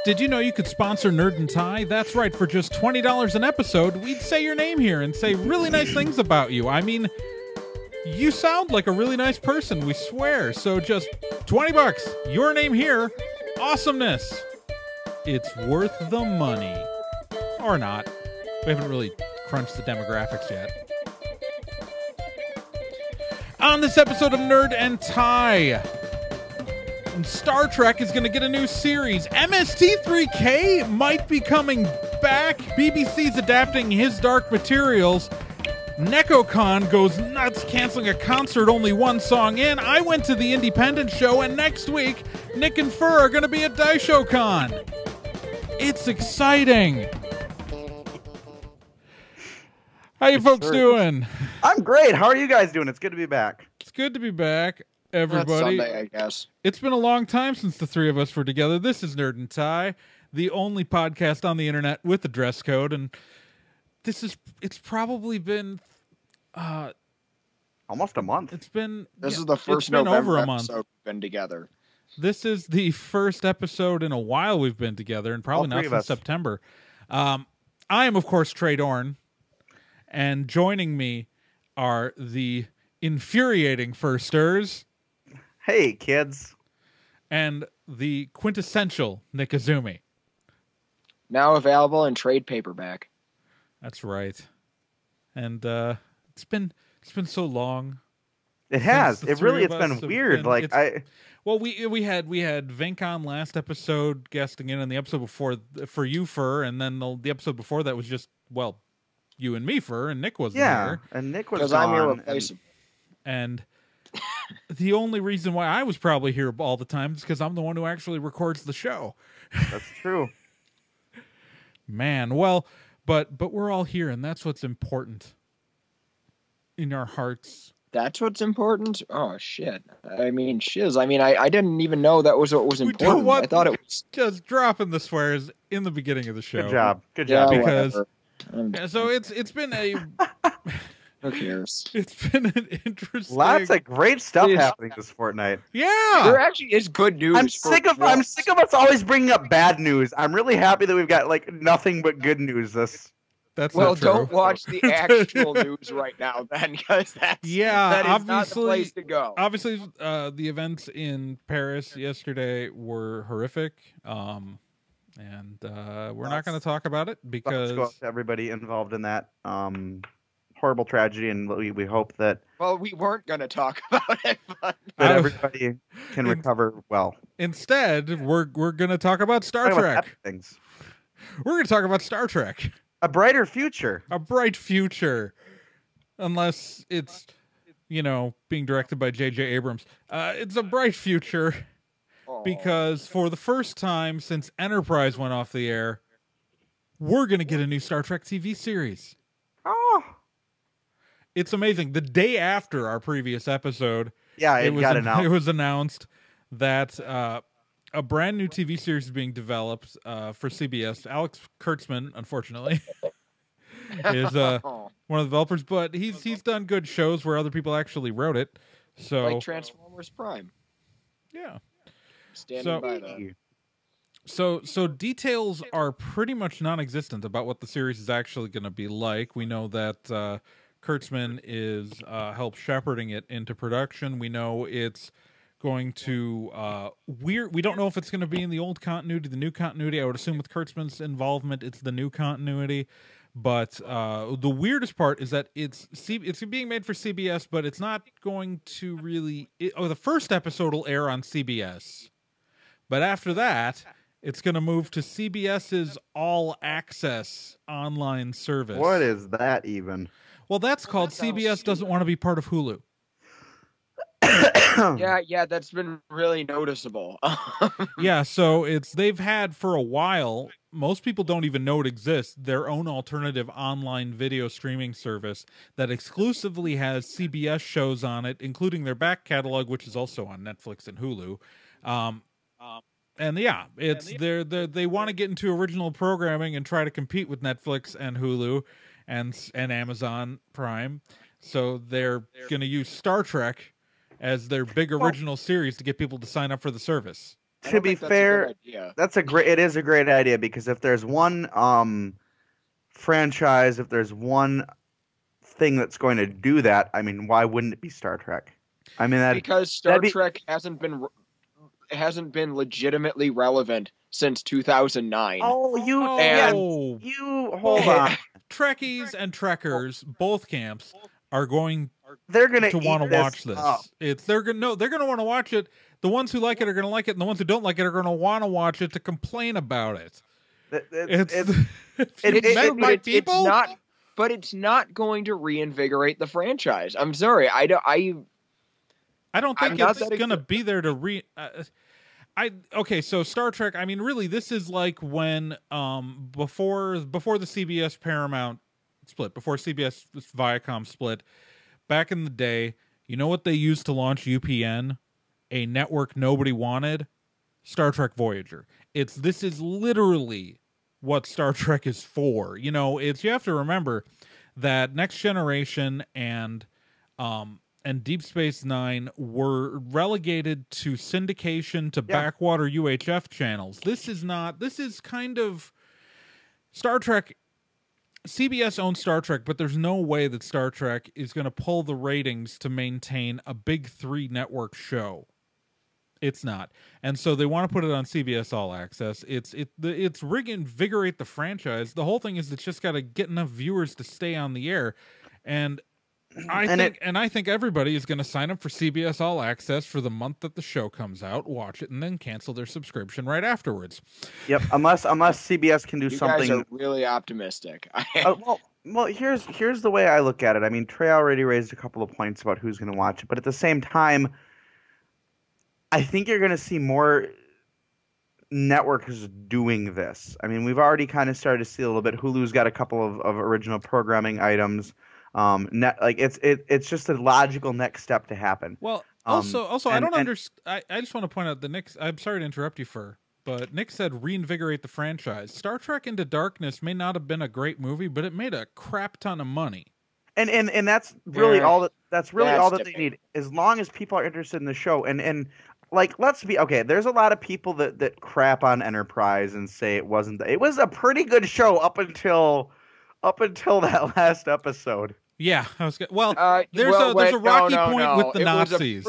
Did you know you could sponsor Nerd and Tie? That's right, for just $20 an episode, we'd say your name here and say really nice things about you. I mean, you sound like a really nice person, we swear. So just $20, your name here, awesomeness. It's worth the money. Or not. We haven't really crunched the demographics yet. On this episode of Nerd and Tie, Star Trek is going to get a new series. MST3K might be coming back. BBC's adapting His Dark Materials. NekoCon goes nuts, canceling a concert only one song in. I went to the INDYpendent Show, and next week, Nick and Pher are going to be at Daisho Con. It's exciting. How you folks doing? I'm great. How are you guys doing? It's good to be back. It's good to be back, everybody. That's Sunday, I guess. It's been a long time since the three of us were together. This is Nerd and Tie, the only podcast on the internet with a dress code, and it's probably been almost a month. This is the first November over a month. Episode we've been together. This is the first episode in a while we've been together, and probably not since September. I am, of course, Trey Dorn, and joining me are the infuriating Firsters. Hey, kids. And the quintessential Nick Azumi. Now available in trade paperback. That's right. And it's been so long. It has. It's been weird. We had Vink on last episode guesting in, and the episode before for you, Pher, and then the episode before that was just, well, you and me, Pher, and Nick wasn't here. And Nick was gone. Because I'm irreplaceable. And the only reason why I was probably here all the time is because I'm the one who actually records the show. That's true. Man, well, but we're all here, and that's what's important in our hearts. That's what's important? Oh, shit. I mean, shiz. I mean, I didn't even know that was what was important. I thought it was... Just dropping the swears in the beginning of the show. Good job. Yeah, because... So it's been a... Who cares? It's been an interesting... Lots of great stuff happening this fortnight. Yeah! There actually is good news. I'm sick of us always bringing up bad news. I'm really happy that we've got, nothing but good news this... That's well, not true. Don't watch the actual news right now, then, because that is not the place to go. Obviously, the events in Paris yesterday were horrific, and we're not going to talk about it because... Let's go to everybody involved in that horrible tragedy, and we hope that... Well, we weren't going to talk about it, but... That everybody can recover well. Instead, we're going to talk about Star Trek. We're going to talk about Star Trek. A brighter future. A bright future. Unless it's, being directed by J.J. Abrams. It's a bright future because for the first time since Enterprise went off the air, we're going to get a new Star Trek TV series. Oh. It's amazing. The day after our previous episode, it was announced that... a brand new TV series is being developed for CBS. Alex Kurtzman, unfortunately, is one of the developers, but he's done good shows where other people actually wrote it. So, like Transformers Prime. Yeah. Standing by that. So details are pretty much non-existent about what the series is actually going to be like. We know that Kurtzman is help shepherding it into production. We know it's going to we don't know if it's going to be in the old continuity, the new continuity. I would assume with Kurtzman's involvement, it's the new continuity. But the weirdest part is that it's being made for CBS, but it's not going to really. The first episode will air on CBS, but after that, it's going to move to CBS's All Access online service. What is that even? Well, that's called CBS doesn't want to be part of Hulu. Yeah, that's been really noticeable. Yeah, so they've had for a while, most people don't even know it exists, their own alternative online video streaming service that exclusively has CBS shows on it, including their back catalog, which is also on Netflix and Hulu. They want to get into original programming and try to compete with Netflix and Hulu and Amazon Prime. So they're going to use Star Trek as their big original series to get people to sign up for the service. To be fair, it is a great idea, because if there's one franchise, if there's one thing that's going to do that, I mean, why wouldn't it be Star Trek? I mean, because Star Trek hasn't been legitimately relevant since 2009. Oh, you hold on. Trekkies and Trekkers, both camps, are going. They're going to want to watch this. Up. They're going to want to watch it. The ones who like it are going to like it, and the ones who don't like it are going to want to watch it to complain about it. It's meant people. But it's not going to reinvigorate the franchise. I'm sorry. I don't think it's going to be there to okay, so Star Trek, I mean, really, this is like when before the CBS Paramount split, before CBS Viacom split, back in the day, you know what they used to launch UPN? A network nobody wanted? Star Trek Voyager. This is literally what Star Trek is for. You know, you have to remember that Next Generation and Deep Space Nine were relegated to syndication to backwater UHF channels. This is kind of Star Trek. CBS owns Star Trek, but there's no way that Star Trek is going to pull the ratings to maintain a big 3 network show. It's not. And so they want to put it on CBS All Access. It's reinvigorate the franchise. The whole thing is it's just got to get enough viewers to stay on the air. And I think everybody is going to sign up for CBS All Access for the month that the show comes out, watch it, and then cancel their subscription right afterwards. Yep, unless CBS can do something. You guys are really optimistic. Well, here's the way I look at it. I mean, Trey already raised a couple of points about who's going to watch it, but at the same time, I think you're going to see more networks doing this. I mean, we've already kind of started to see a little bit. Hulu's got a couple of original programming items. It's just a logical next step to happen. Well, also, I don't understand. I just want to point out that Nick. I'm sorry to interrupt you, Pher, but Nick said reinvigorate the franchise. Star Trek Into Darkness may not have been a great movie, but it made a crap ton of money. And that's really all that. That's really all that they need. As long as people are interested in the show, and like, let's be okay. There's a lot of people that crap on Enterprise and say it wasn't. It was a pretty good show up until that last episode. Yeah, there's a rocky point with the Nazis.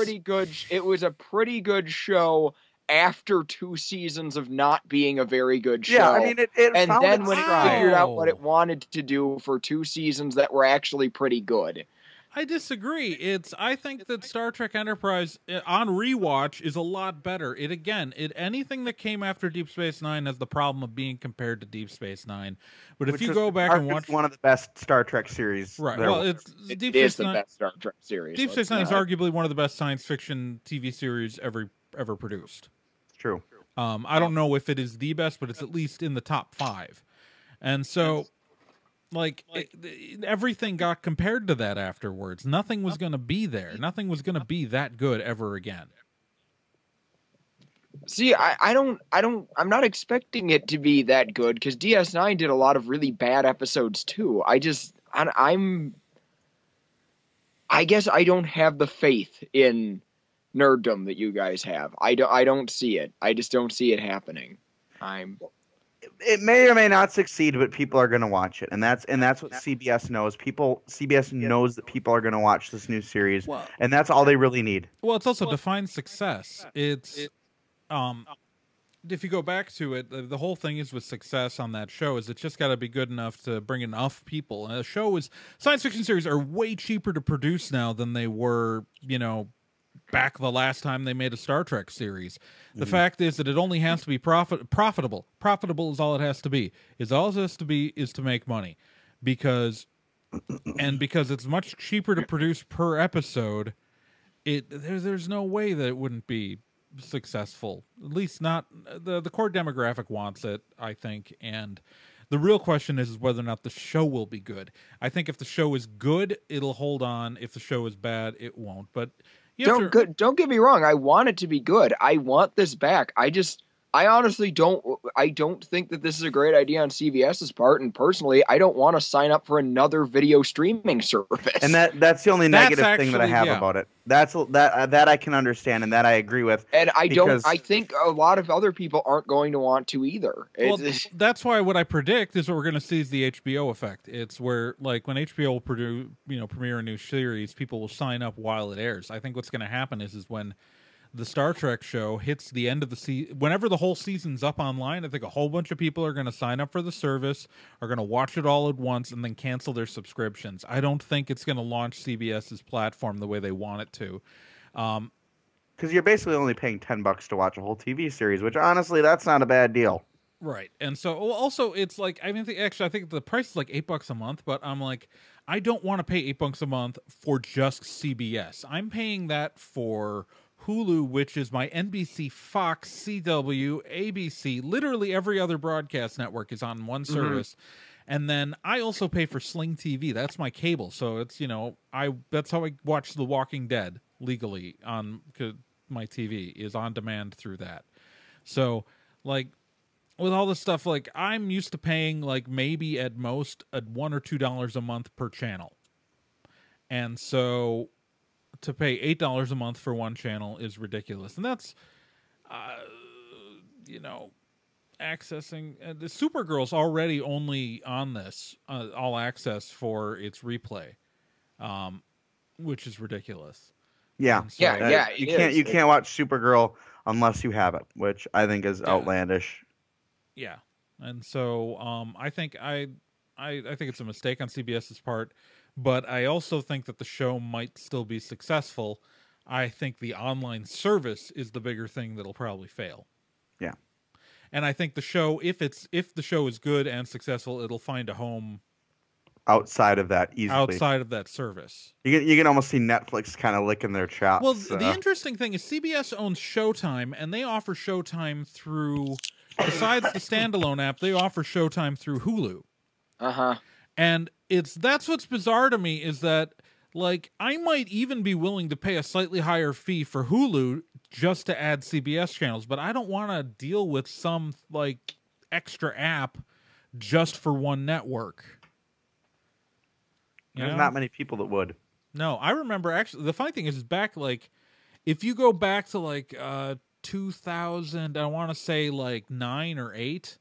It was a pretty good show after 2 seasons of not being a very good show. Yeah, I mean, and then when it figured out what it wanted to do for 2 seasons that were actually pretty good. I disagree. I think that Star Trek Enterprise on rewatch is a lot better. Anything that came after Deep Space Nine has the problem of being compared to Deep Space Nine. But if you go back and watch one of the best Star Trek series, right? Well, it is the best Star Trek series. Deep Space Nine is arguably one of the best science fiction TV series ever produced. True. I don't know if it is the best, but it's at least in the top 5. And so. Everything got compared to that afterwards. Nothing was going to be there. Nothing was going to be that good ever again. See, I'm not expecting it to be that good because DS9 did a lot of really bad episodes too. I guess I don't have the faith in nerddom that you guys have. I don't see it. I just don't see it happening. It may or may not succeed, but people are going to watch it, and that's what CBS knows. CBS knows that people are going to watch this new series, and that's all they really need. Well, it's also define success. It's if you go back to it, the whole thing is with success on that show is it's just got to be good enough to bring enough people. And science fiction series are way cheaper to produce now than they were, back the last time they made a Star Trek series. The fact is that it only has to be profitable. Profitable is all it has to be. All it has to be is to make money. Because it's much cheaper to produce per episode, there's no way that it wouldn't be successful. At least not the core demographic wants it, I think, and the real question is whether or not the show will be good. I think if the show is good, it'll hold on. If the show is bad, it won't. But don't get me wrong. I want it to be good. I want this back. I honestly don't. I don't think that this is a great idea on CBS's part, and personally, I don't want to sign up for another video streaming service. And that's the only That's negative thing that I actually- have yeah. about it. That I can understand and that I agree with. And I because- don't. I think a lot of other people aren't going to want to either. Well, that's why what I predict is what we're going to see is the HBO effect. It's where, like, when HBO will premiere a new series, people will sign up while it airs. I think what's going to happen is when the Star Trek show hits the end of the season, whenever the whole season's up online, I think a whole bunch of people are going to sign up for the service, are going to watch it all at once, and then cancel their subscriptions. I don't think it's going to launch CBS's platform the way they want it to. Because you're basically only paying $10 to watch a whole TV series, which honestly, that's not a bad deal. Right. And so also it's like, I mean, actually, I think the price is like $8 a month, but I'm like, I don't want to pay $8 a month for just CBS. I'm paying that for Hulu, which is my NBC, Fox, CW, ABC, literally every other broadcast network is on one service. And then I also pay for Sling TV. That's my cable. So it's, that's how I watch The Walking Dead legally on my TV is on demand through that. So like with all this stuff, like I'm used to paying like maybe at most $1 or $2 a month per channel. And so to pay $8 a month for one channel is ridiculous. And that's, accessing the Supergirl's already only on this all access for its replay, which is ridiculous. Yeah, So, you can't watch Supergirl unless you have it, which I think is outlandish. Yeah, and so I think I think it's a mistake on CBS's part, but I also think that the show might still be successful. I think the online service is the bigger thing that'll probably fail. Yeah. And I think the show, if the show is good and successful, it'll find a home outside of that easily. Outside of that service. You can almost see Netflix kind of licking their chops. Well, the interesting thing is CBS owns Showtime, and they offer Showtime through, besides the standalone app, they offer Showtime through Hulu. Uh-huh. And that's what's bizarre to me is that, like, I might even be willing to pay a slightly higher fee for Hulu just to add CBS channels, but I don't want to deal with some, like, extra app just for one network. There's not many people that would. No, I remember, actually, the funny thing is back, like, if you go back to, like, 2000, I want to say, like, 9 or 8,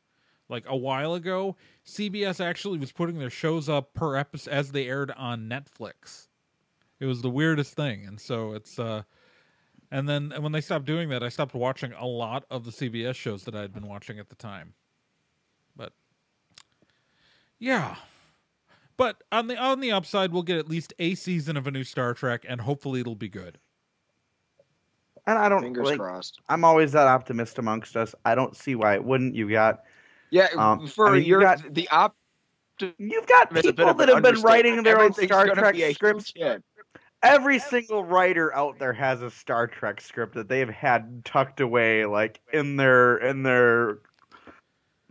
like, a while ago, CBS actually was putting their shows up per episode as they aired on Netflix. It was the weirdest thing, and so it's, and then when they stopped doing that, I stopped watching a lot of the CBS shows that I had been watching at the time. But, yeah. But on the upside, we'll get at least a season of a new Star Trek, and hopefully it'll be good. And I don't Fingers crossed. I'm always that optimist amongst us. I don't see why it wouldn't. You got you've got people that have been writing their own Star Trek scripts. Every single writer out there has a Star Trek script that they've had tucked away, like in their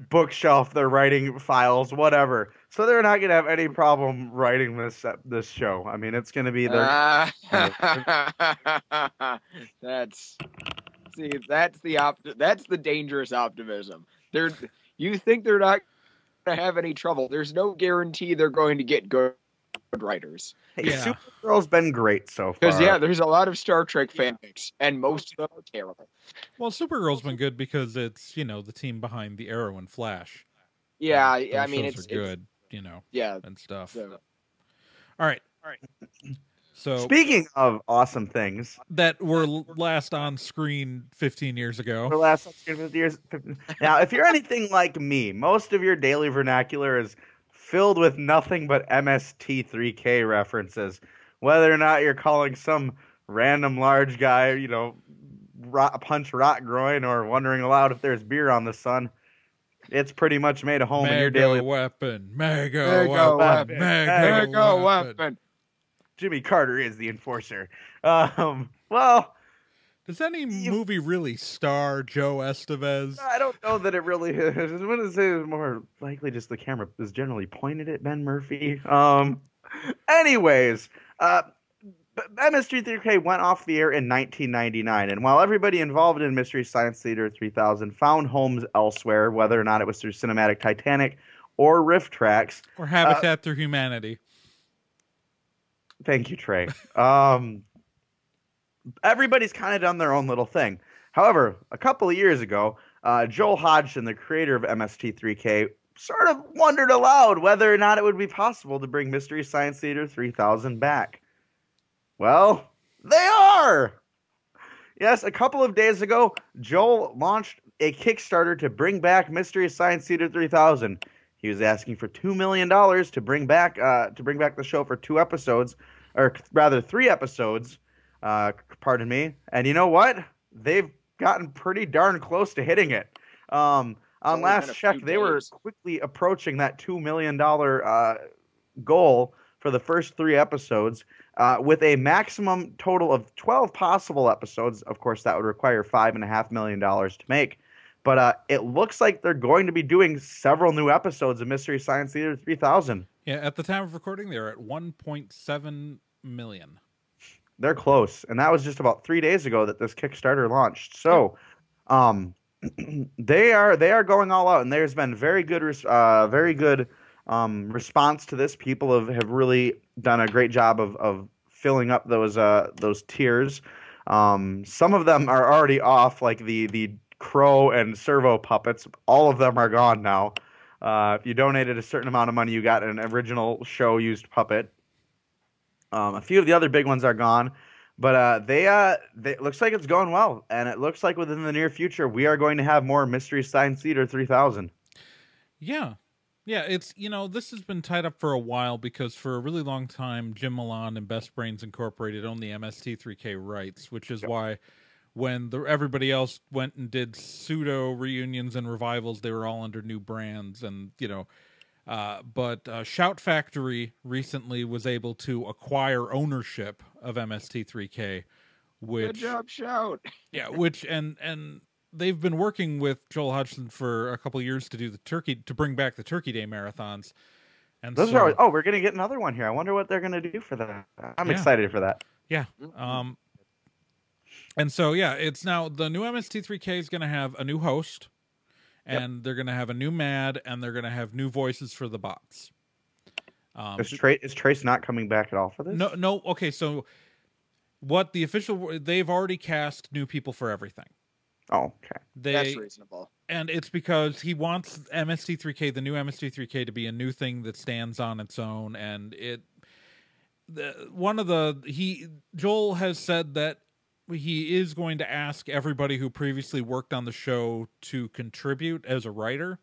bookshelf, their writing files, whatever. So they're not going to have any problem writing this show. I mean, it's going to be their. That's the dangerous optimism. You think they're not going to have any trouble? There's no guarantee they're going to get good writers. Hey, yeah. Supergirl's been great so far. Because there's a lot of Star Trek fanfics, and most of them are terrible. Well, Supergirl's been good because it's the team behind the Arrow and Flash. Yeah, I mean it's good, and stuff. So. All right. So speaking of awesome things that were last on screen 15 years ago. Last on screen 15 years. Now, if you're anything like me, most of your daily vernacular is filled with nothing but MST3K references. Whether or not you're calling some random large guy, punch rot groin, or wondering aloud if there's beer on the sun, it's pretty much made a home in your daily weapon. Mega weapon. Jimmy Carter is the enforcer. Well, does any movie really star Joe Estevez? I don't know that it really is. I'm going to say it's more likely just the camera is generally pointed at Ben Murphy. Anyways, MS3K went off the air in 1999, and while everybody involved in Mystery Science Theater 3000 found homes elsewhere, whether or not it was through Cinematic Titanic or Riff Tracks, Or Habitat Through Humanity. thank you, Trey. Everybody's kind of done their own little thing. However, a couple of years ago, Joel Hodgson, the creator of MST3K, sort of wondered aloud whether or not it would be possible to bring Mystery Science Theater 3000 back. Well, they are! Yes, a couple of days ago, Joel launched a Kickstarter to bring back Mystery Science Theater 3000. He was asking for $2 million to bring back the show for 2 episodes, or rather 3 episodes. Pardon me. And you know what? They've gotten pretty darn close to hitting it. On last check, they were quickly approaching that $2 million goal for the first 3 episodes, with a maximum total of 12 possible episodes. Of course, that would require $5.5 million to make. But it looks like they're going to be doing several new episodes of Mystery Science Theater 3000. Yeah, at the time of recording, they're at 1.7 million. They're close, and that was just about 3 days ago that this Kickstarter launched. So, they are going all out, and there's been very good response to this. People have really done a great job of filling up those tiers. Some of them are already off, like the crow and servo puppets. All of them are gone now. If you donated a certain amount of money, you got an original show used puppet. A few of the other big ones are gone, but it looks like it's going well, and it looks like within the near future we are going to have more Mystery Science Theater 3000. Yeah, it's, this has been tied up for a while because for a really long time Jim Milan and Best Brains Incorporated owned the MST3K rights, which is why when everybody else went and did pseudo reunions and revivals, they were all under new brands, and but Shout Factory recently was able to acquire ownership of MST3K, which good job, Shout. Yeah, and they've been working with Joel Hodgson for a couple of years to bring back the Turkey Day marathons. And those are we're gonna get another one here. I wonder what they're gonna do for that. I'm excited for that. Yeah. And so it's now the new MST3K is gonna have a new host. And they're going to have a new Mad, and they're going to have new voices for the bots. Is Trace not coming back at all for this? No. Okay, so they've already cast new people for everything. Oh, okay. That's reasonable. And it's because he wants MST3K, the new MST3K, to be a new thing that stands on its own. And Joel has said that he is going to ask everybody who previously worked on the show to contribute as a writer.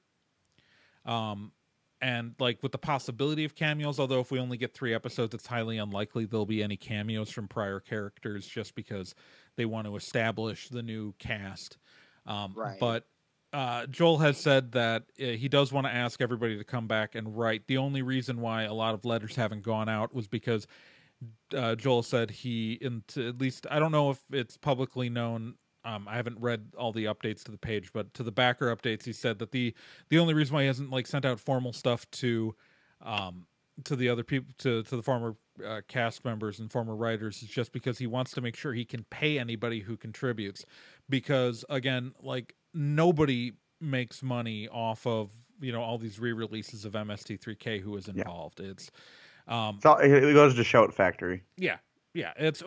And like with the possibility of cameos, although if we only get 3 episodes, it's highly unlikely there'll be any cameos from prior characters just because they want to establish the new cast. Right. But Joel has said that he does want to ask everybody to come back and write. The only reason why a lot of letters haven't gone out was because Joel said at least, I don't know if it's publicly known, I haven't read all the updates to the page, but to the backer updates, he said that the only reason why he hasn't sent out formal stuff to the other people, to the former cast members and former writers, is just because he wants to make sure he can pay anybody who contributes, because again, nobody makes money off of all these re-releases of MST3K who is involved. It's it goes to Shout Factory. Yeah,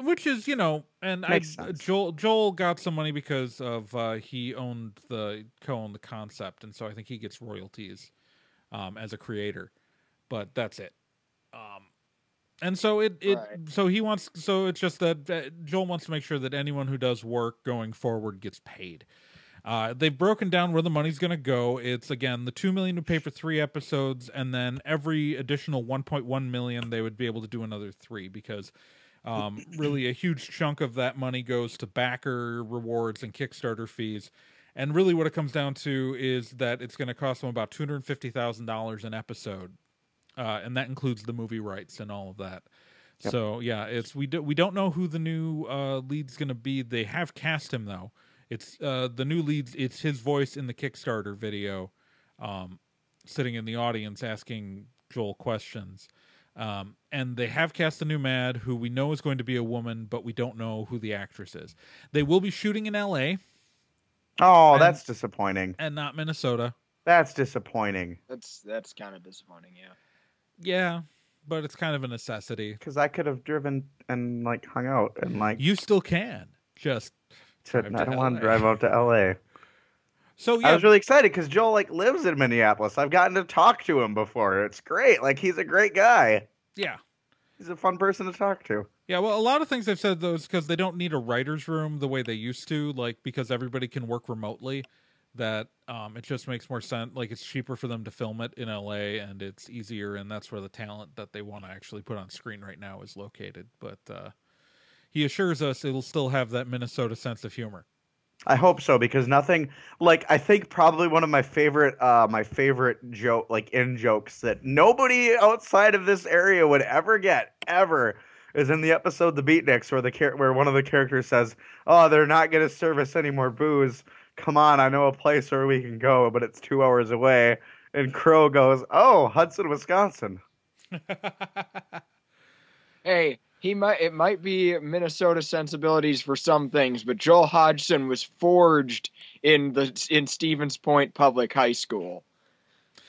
which is and Joel got some money because of he co-owned the concept, and so I think he gets royalties as a creator, but that's it. And so it's just that Joel wants to make sure that anyone who does work going forward gets paid. They've broken down where the money's going to go. It's, again, the $2 million to pay for 3 episodes, and then every additional $1.1 million, they would be able to do another 3, because really a huge chunk of that money goes to backer rewards and Kickstarter fees. And really what it comes down to is that it's going to cost them about $250,000 an episode, and that includes the movie rights and all of that. Yep. So, we don't know who the new lead's going to be. They have cast him, though. It's the new lead. It's his voice in the Kickstarter video, sitting in the audience asking Joel questions. And they have cast a new Mad, who we know is going to be a woman, but we don't know who the actress is. They will be shooting in L.A. Oh, that's disappointing. And not Minnesota. That's disappointing. That's kind of disappointing, yeah. Yeah, but it's kind of a necessity. Because I could have driven and like hung out and like. You still can. Just. I don't want to drive out to LA. So yeah, I was really excited because Joel like lives in Minneapolis. I've gotten to talk to him before. It's great. Like he's a great guy. Yeah. He's a fun person to talk to. Yeah, well, a lot of things they've said though is because they don't need a writer's room the way they used to, like because everybody can work remotely. That it just makes more sense. Like it's cheaper for them to film it in LA, and it's easier, and that's where the talent that they want to actually put on screen right now is located. But he assures us it'll still have that Minnesota sense of humor. I hope so, because nothing like I think probably one of my favorite joke like in jokes that nobody outside of this area would ever get ever is in the episode The Beatniks where one of the characters says, "Oh, they're not going to serve us any more booze. Come on, I know a place where we can go, but it's 2 hours away." And Crow goes, "Oh, Hudson, Wisconsin." Hey, it might be Minnesota sensibilities for some things, but Joel Hodgson was forged in Stevens Point Public High School.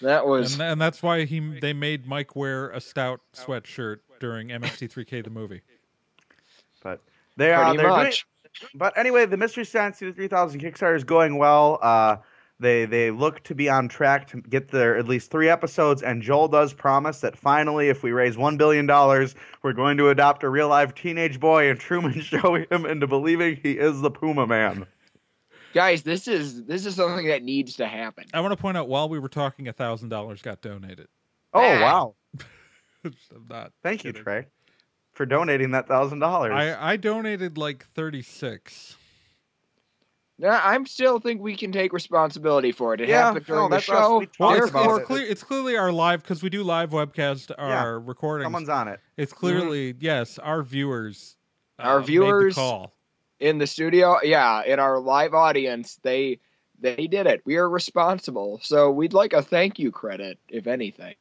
That was, and that's why they made Mike wear a stout sweatshirt during MST3K the movie. But they're much. But anyway, the Mystery Science Theater 3000 Kickstarter is going well. They look to be on track to get their at least 3 episodes, and Joel does promise that finally, if we raise $1 billion, we're going to adopt a real-life teenage boy and Truman show him into believing he is the Puma Man. Guys, this is something that needs to happen. I want to point out, while we were talking, $1,000 got donated. Oh, wow. I'm not Thank you, kidding. Trey, for donating that $1,000. I donated like 36. Yeah, I still think we can take responsibility for it. It happened during the show. It's clearly our live, because we do live webcast our recordings. Someone's on it. It's clearly, yes, our viewers. Our made viewers the call. In the studio, in our live audience, they did it. We are responsible. So we'd like a thank you credit, if anything.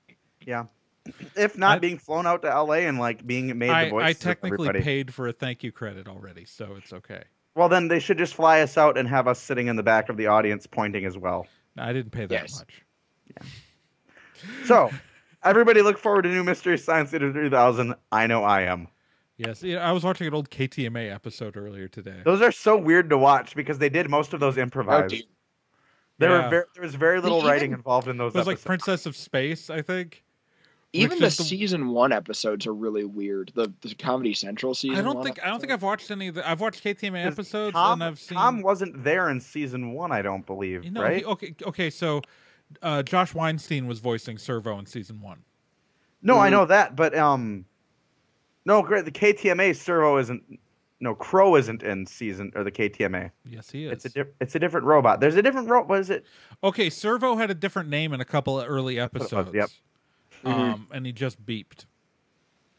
Yeah. If not being flown out to LA and like being made the voice. I technically paid for a thank you credit already, so it's okay. Well, then they should just fly us out and have us sitting in the back of the audience pointing as well. No, I didn't pay that much. Yeah. So, everybody look forward to new Mystery Science Theater 3000. I know I am. Yes, I was watching an old KTMA episode earlier today. Those are so weird to watch because they did most of those improvised. There was very little writing involved in those episodes. It was like Princess of Space, I think. Even the season 1 episodes are really weird. The Comedy Central season. I don't think I've watched any of the. I've watched KTMA episodes, and I've seen. Tom wasn't there in season 1, I don't believe. Right? Okay. So, Josh Weinstein was voicing Servo in season 1. No, I know that, but no, great. The KTMA Servo isn't. No, Crow isn't in season or the KTMA. Yes, he is. It's a different robot. There's a different robot. What is it? Okay, Servo had a different name in a couple of early episodes. Yep. And he just beeped,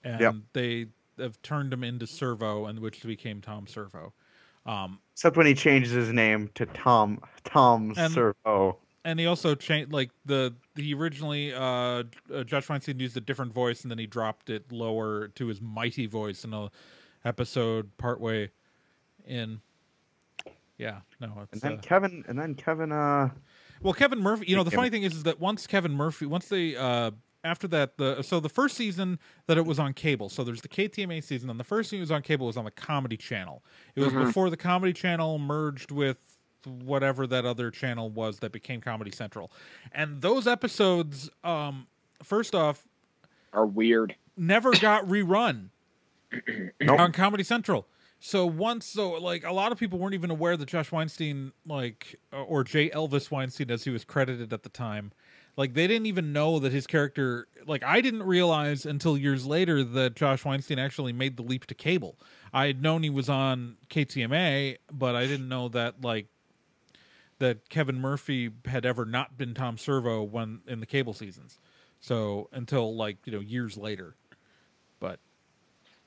and they have turned him into Servo, and which became Tom Servo. Except when he changes his name to Tom Servo. And he also changed, like he originally Josh Weinstein used a different voice, and then he dropped it lower to his mighty voice in a episode partway in. Yeah, no, it's and then Kevin. Well, Kevin Murphy. The funny thing is that once they after that, the first season that it was on cable. So there's the KTMA season, and the first season it was on cable was on the Comedy Channel. It was before the Comedy Channel merged with whatever that other channel was that became Comedy Central. And those episodes, first off, are weird. Never got rerun on Comedy Central. So like a lot of people weren't even aware that Josh Weinstein, or J. Elvis Weinstein, as he was credited at the time, like they didn't even know that his character, like I didn't realize until years later that Josh Weinstein actually made the leap to cable. I had known he was on KTMA, but I didn't know that that Kevin Murphy had ever not been Tom Servo when in the cable seasons. So until years later. But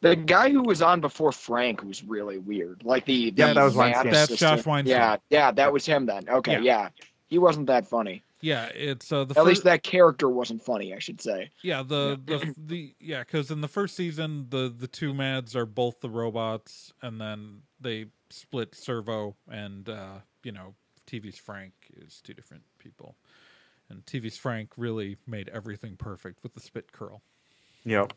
the guy who was on before Frank was really weird. Like that was Weinstein. That's Josh Weinstein. Yeah, that was him then. Okay, yeah. He wasn't that funny. Yeah, it's At least that character wasn't funny, I should say. Yeah, because in the first season, the two Mads are both the robots, and then they split Servo, and TV's Frank is two different people, and TV's Frank really made everything perfect with the spit curl. Yep.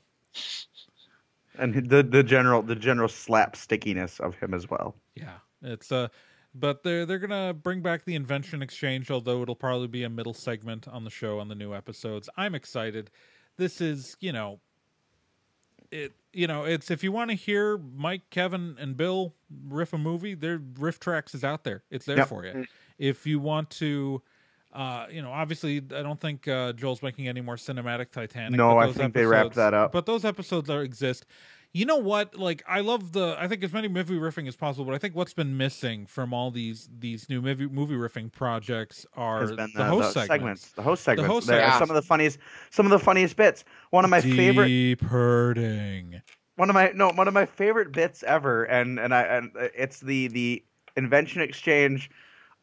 And the general slapstickiness of him as well. Yeah, it's but they're gonna bring back the invention exchange, although it'll probably be a middle segment on the show on the new episodes. I'm excited. This is it's if you want to hear Mike, Kevin, and Bill riff a movie, their riff tracks is out there. It's there for you. If you want to, obviously I don't think Joel's making any more cinematic Titanic. No, I think they wrapped that up. But those episodes exist. You know what? Like, I think as many movie riffing as possible, but I think what's been missing from all these new movie riffing projects are the host segments. The host segments. They're some of the funniest bits. One of my favorite. Deep hurting. One of my favorite bits ever, and it's the invention exchange,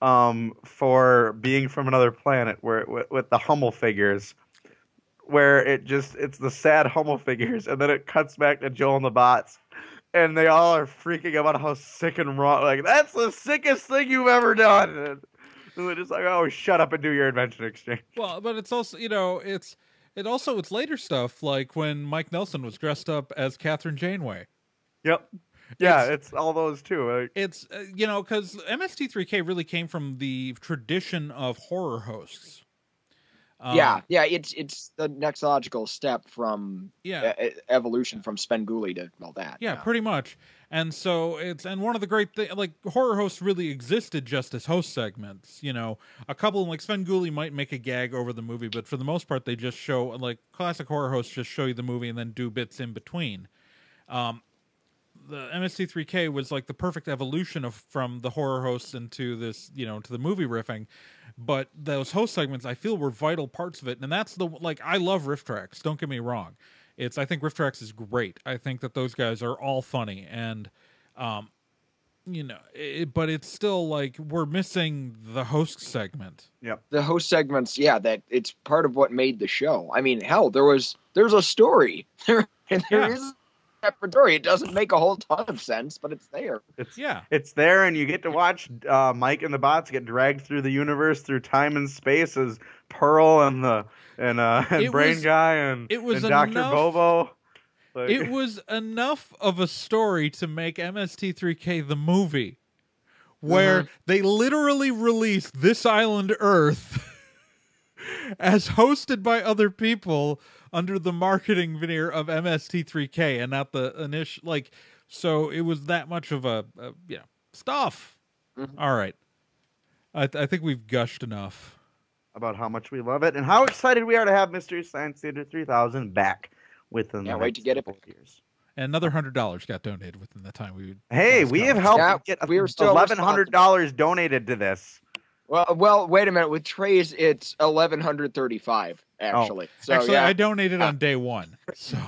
for being from another planet, where with the Hummel figures. Where it's the sad Hummel figures, and then it cuts back to Joel and the bots, and they all are freaking about how sick and wrong. Like, that's the sickest thing you've ever done. And they're just like, oh, shut up and do your invention exchange. Well, but it's also it's later stuff, like when Mike Nelson was dressed up as Catherine Janeway. Yep. Yeah, it's all those too. Like, it's because MST3K really came from the tradition of horror hosts. It's the next logical step from evolution from Svengoolie to all that. Yeah, pretty much. And so and one of the great things, like, horror hosts really existed just as host segments. A couple, like Svengoolie might make a gag over the movie, but for the most part, they just show, like, classic horror hosts just show you the movie and then do bits in between. The MST3K was like the perfect evolution from the horror hosts into this, to the movie riffing. But those host segments, I feel, were vital parts of it. And that's I love riff tracks. Don't get me wrong. I think riff tracks is great. I think that those guys are all funny. And, but it's still like we're missing the host segment. Yep. The host segments, that it's part of what made the show. I mean, hell, there's a story. There is repertory. It doesn't make a whole ton of sense, but it's there. It's there, and you get to watch Mike and the bots get dragged through the universe, through time and space, as Pearl and Brain Guy and Dr. Bobo. Like, it was enough of a story to make MST3K the movie, where they literally released This Island Earth as hosted by other people under the marketing veneer of MST3K and not the initial, so it was that much of a stuff. All right. I think we've gushed enough about how much we love it and how excited we are to have Mystery Science Theater 3000 back within the next couple of years. And another $100 got donated within the time we. Hey, we have helped get $1,100 donated to this. Well, wait a minute. With Trey's, it's $1,135 actually. So actually, I donated on day one. So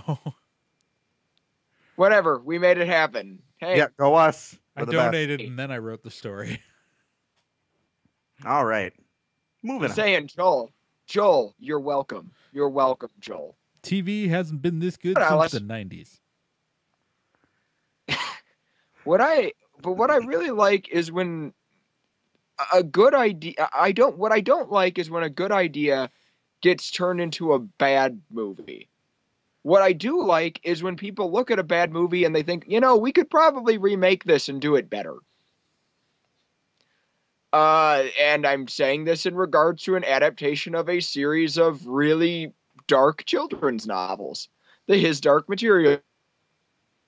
whatever, we made it happen. Hey, go us. I donated and then I wrote the story. All right, moving on. Saying Joel, you're welcome. You're welcome, Joel. TV hasn't been this good since the 90s. What I really like is when a good idea. What I don't like is when a good idea gets turned into a bad movie. What I do like is when people look at a bad movie and they think, we could probably remake this and do it better. And I'm saying this in regards to an adaptation of a series of really dark children's novels, the His Dark Material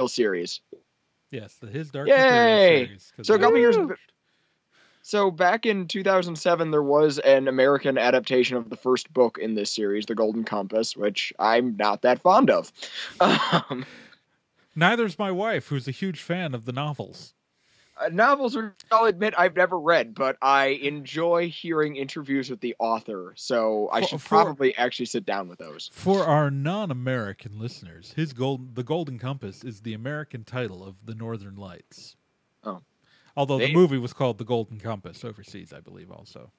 series. Yes, the His Dark Material series. So a couple years. So back in 2007, there was an American adaptation of the first book in this series, The Golden Compass, which I'm not that fond of. Neither's my wife, who's a huge fan of the novels. Novels, I'll admit, I've never read, but I enjoy hearing interviews with the author, so I should probably actually sit down with those. For our non-American listeners, The Golden Compass is the American title of The Northern Lights. Oh. Although the movie was called The Golden Compass overseas, I believe, also.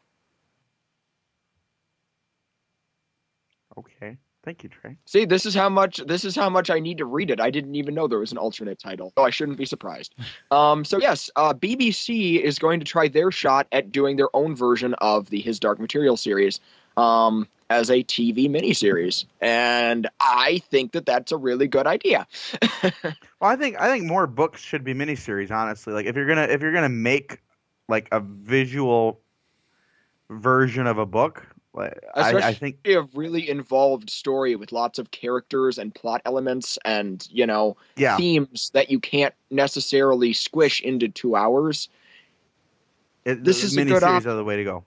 Okay. Thank you, Trey. See, this is how much I need to read it. I didn't even know there was an alternate title, so I shouldn't be surprised. So yes, BBC is going to try their shot at doing their own version of the His Dark Material series as a TV miniseries, and I think that that's a really good idea. Well, I think more books should be miniseries. Honestly, like if you're gonna make like a visual version of a book. I think a really involved story with lots of characters and plot elements and, themes that you can't necessarily squish into 2 hours. This is miniseries are the way to go.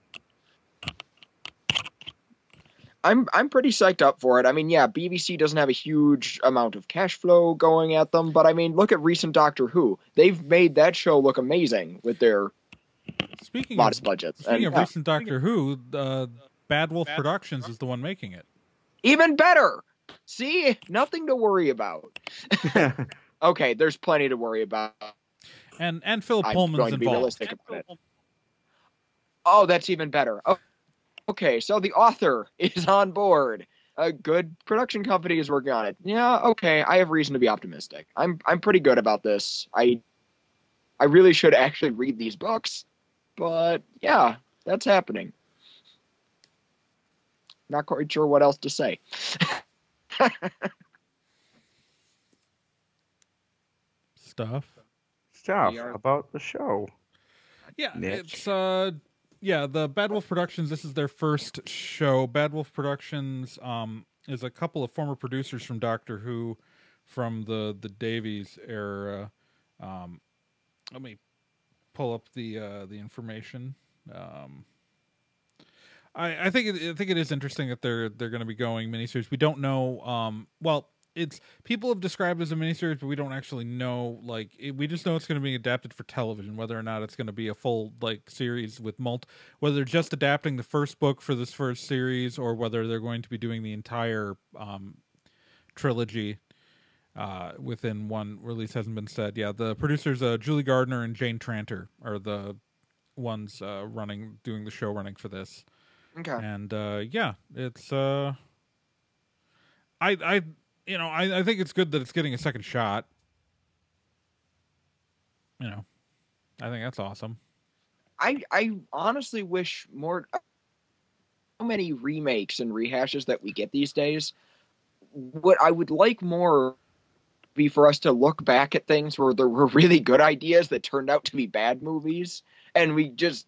I'm pretty psyched up for it. I mean, yeah, BBC doesn't have a huge amount of cash flow going at them, but I mean, look at recent Doctor Who. They've made that show look amazing with their modest budgets. Speaking of recent Doctor Who, Bad Wolf Productions is the one making it. Even better. See, nothing to worry about. Okay, there's plenty to worry about. And Philip Pullman's involved. Realistic about it. Oh, that's even better. Oh, okay, so the author is on board. A good production company is working on it. Yeah, okay, I have reason to be optimistic. I'm pretty good about this. I really should actually read these books, but yeah, that's happening. Not quite sure what else to say. Stuff about the show. Yeah, Niche. it's the Bad Wolf Productions. This is their first show. Bad Wolf Productions is a couple of former producers from Doctor Who, from the Davies era. Let me pull up the information. I think it is interesting that they're going to be going miniseries. We don't know. It's people have described it as a miniseries, but we don't actually know. We just know it's going to be adapted for television. Whether or not it's going to be a full series with whether they're just adapting the first book for this first series, or whether they're going to be doing the entire trilogy within one release hasn't been said. Yeah, the producers Julie Gardner and Jane Tranter are the ones doing the show running for this. Okay. And it's I think it's good that it's getting a second shot. I think that's awesome. I honestly wish more. So many remakes and rehashes that we get these days. What I would like more be for us to look back at things where there were really good ideas that turned out to be bad movies, and we just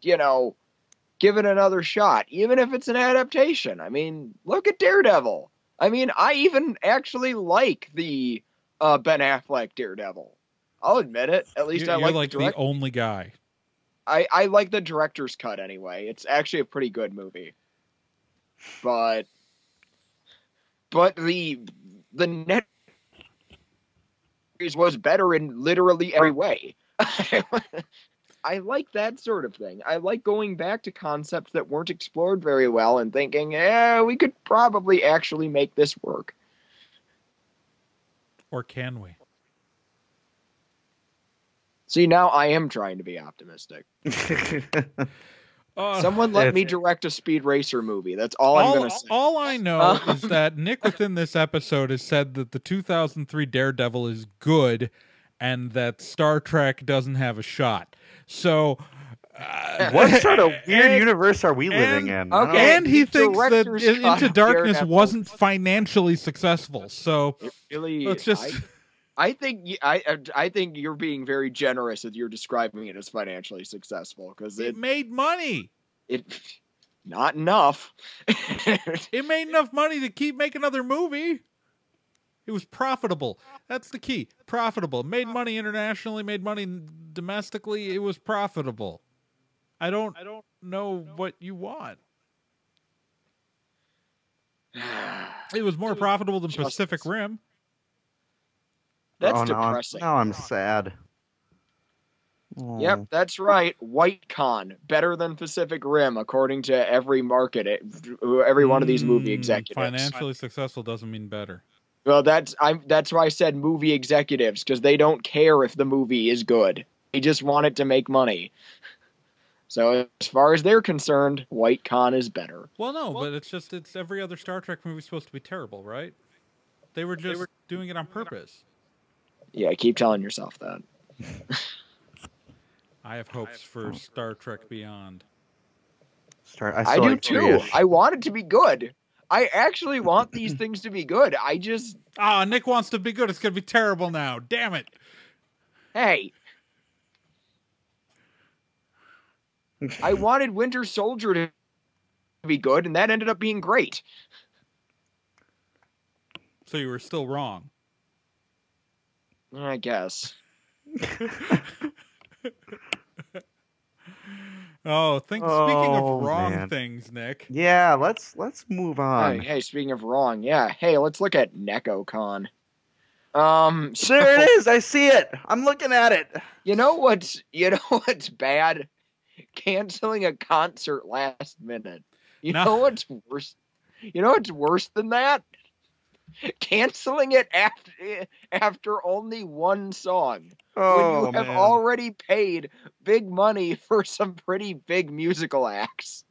give it another shot, even if it's an adaptation. I mean, look at Daredevil. I mean, I even actually like the Ben Affleck Daredevil. I'll admit it. At least I like the only guy. I like the director's cut anyway. It's actually a pretty good movie. But the net series was better in literally every way. I like that sort of thing. I like going back to concepts that weren't explored very well and thinking, we could probably actually make this work. Or can we? See, now I am trying to be optimistic. Someone let me direct a Speed Racer movie. That's all I'm going to say. All I know is that Nick within this episode has said that the 2003 Daredevil is good and that Star Trek doesn't have a shot. So, what sort of weird universe are we living in? Okay, and he thinks that Into Darkness wasn't financially successful. So, let's just. I think you're being very generous with your describing it as financially successful because it made money. Not enough. It made enough money to keep making another movie. It was profitable. That's the key. Profitable. Made money internationally, made money domestically. It was profitable. I don't know what you want. It was more profitable than Pacific Rim. That's depressing. Now I'm sad. Yep, that's right. WhiteCon, better than Pacific Rim, according to every market, every one of these movie executives. Financially successful doesn't mean better. Well, that's why I said movie executives, because they don't care if the movie is good. They just want it to make money. So as far as they're concerned, White Con is better. Well, no, but it's every other Star Trek movie supposed to be terrible, right? They were just doing it on purpose. Yeah, keep telling yourself that. I have hopes for Star Trek Beyond. I do too. I want it to be good. I actually want these things to be good. Nick wants to be good. It's going to be terrible now. Damn it. Hey. I wanted Winter Soldier to be good, and that ended up being great. So you were still wrong. I guess. Speaking of wrong things, Nick. Yeah, let's move on. Hey, speaking of wrong, hey, let's look at NekoCon. There it is. I see it. I'm looking at it. You know what's bad? Canceling a concert last minute. You know what's worse? You know what's worse than that? Canceling it after only one song. Oh, when you have already paid big money for some pretty big musical acts.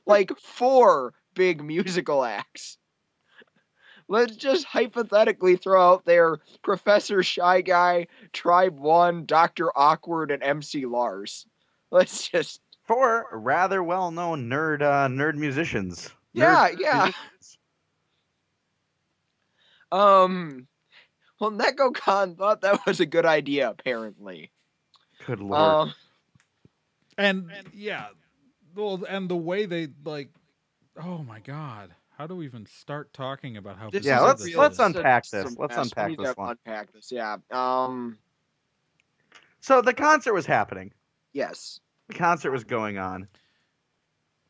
Like 4 big musical acts. Let's just hypothetically throw out there Professor Shy Guy, Tribe One, Dr. Awkward, and MC Lars. Let's just 4 rather well-known nerd musicians. Yeah. Well, NekoCon thought that was a good idea, apparently. Good lord. And the way they oh my god, how do we even start talking about how? Let's unpack this. Let's unpack this one. Unpack this, yeah. So the concert was happening. Yes. The concert was going on.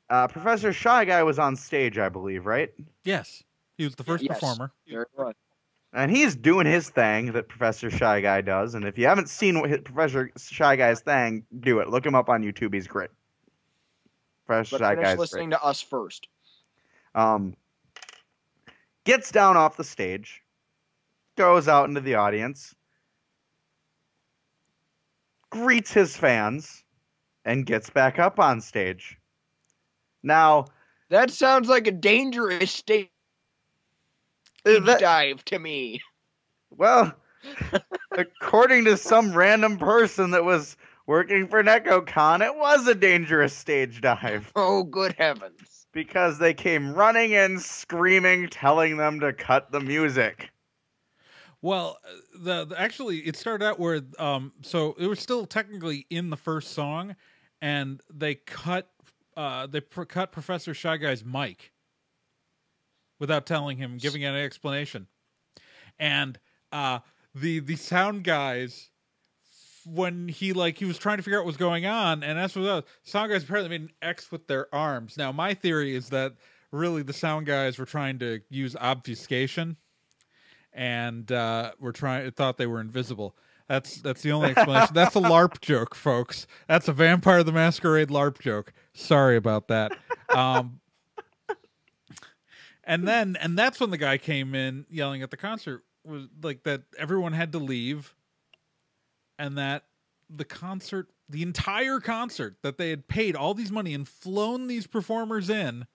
Professor Shy Guy was on stage, I believe, right? Yes. He was the first performer. Very good. And he's doing his thing that Professor Shy Guy does. And if you haven't seen Professor Shy Guy's thing, do it. Look him up on YouTube. He's great. Professor Shy Guy's listening to us first. Gets down off the stage. Goes out into the audience. Greets his fans. And gets back up on stage. Now... That sounds like a dangerous stage dive to me. Well, according to some random person that was working for NekoCon, it was a dangerous stage dive. Oh, good heavens. Because they came running and screaming, telling them to cut the music. Well, actually, it started out where, so it was still technically in the first song, and they cut Professor Shy Guy's mic without telling him, giving any explanation. And the sound guys, when he was trying to figure out what was going on, and as for those sound guys apparently made an X with their arms. Now my theory is that really the sound guys were trying to use obfuscation, and thought they were invisible. That's the only explanation. That's a LARP joke, folks. That's a Vampire the Masquerade LARP joke. Sorry about that. And that's when the guy came in yelling at the concert, was like that everyone had to leave, and that the entire concert that they had paid all these money and flown these performers in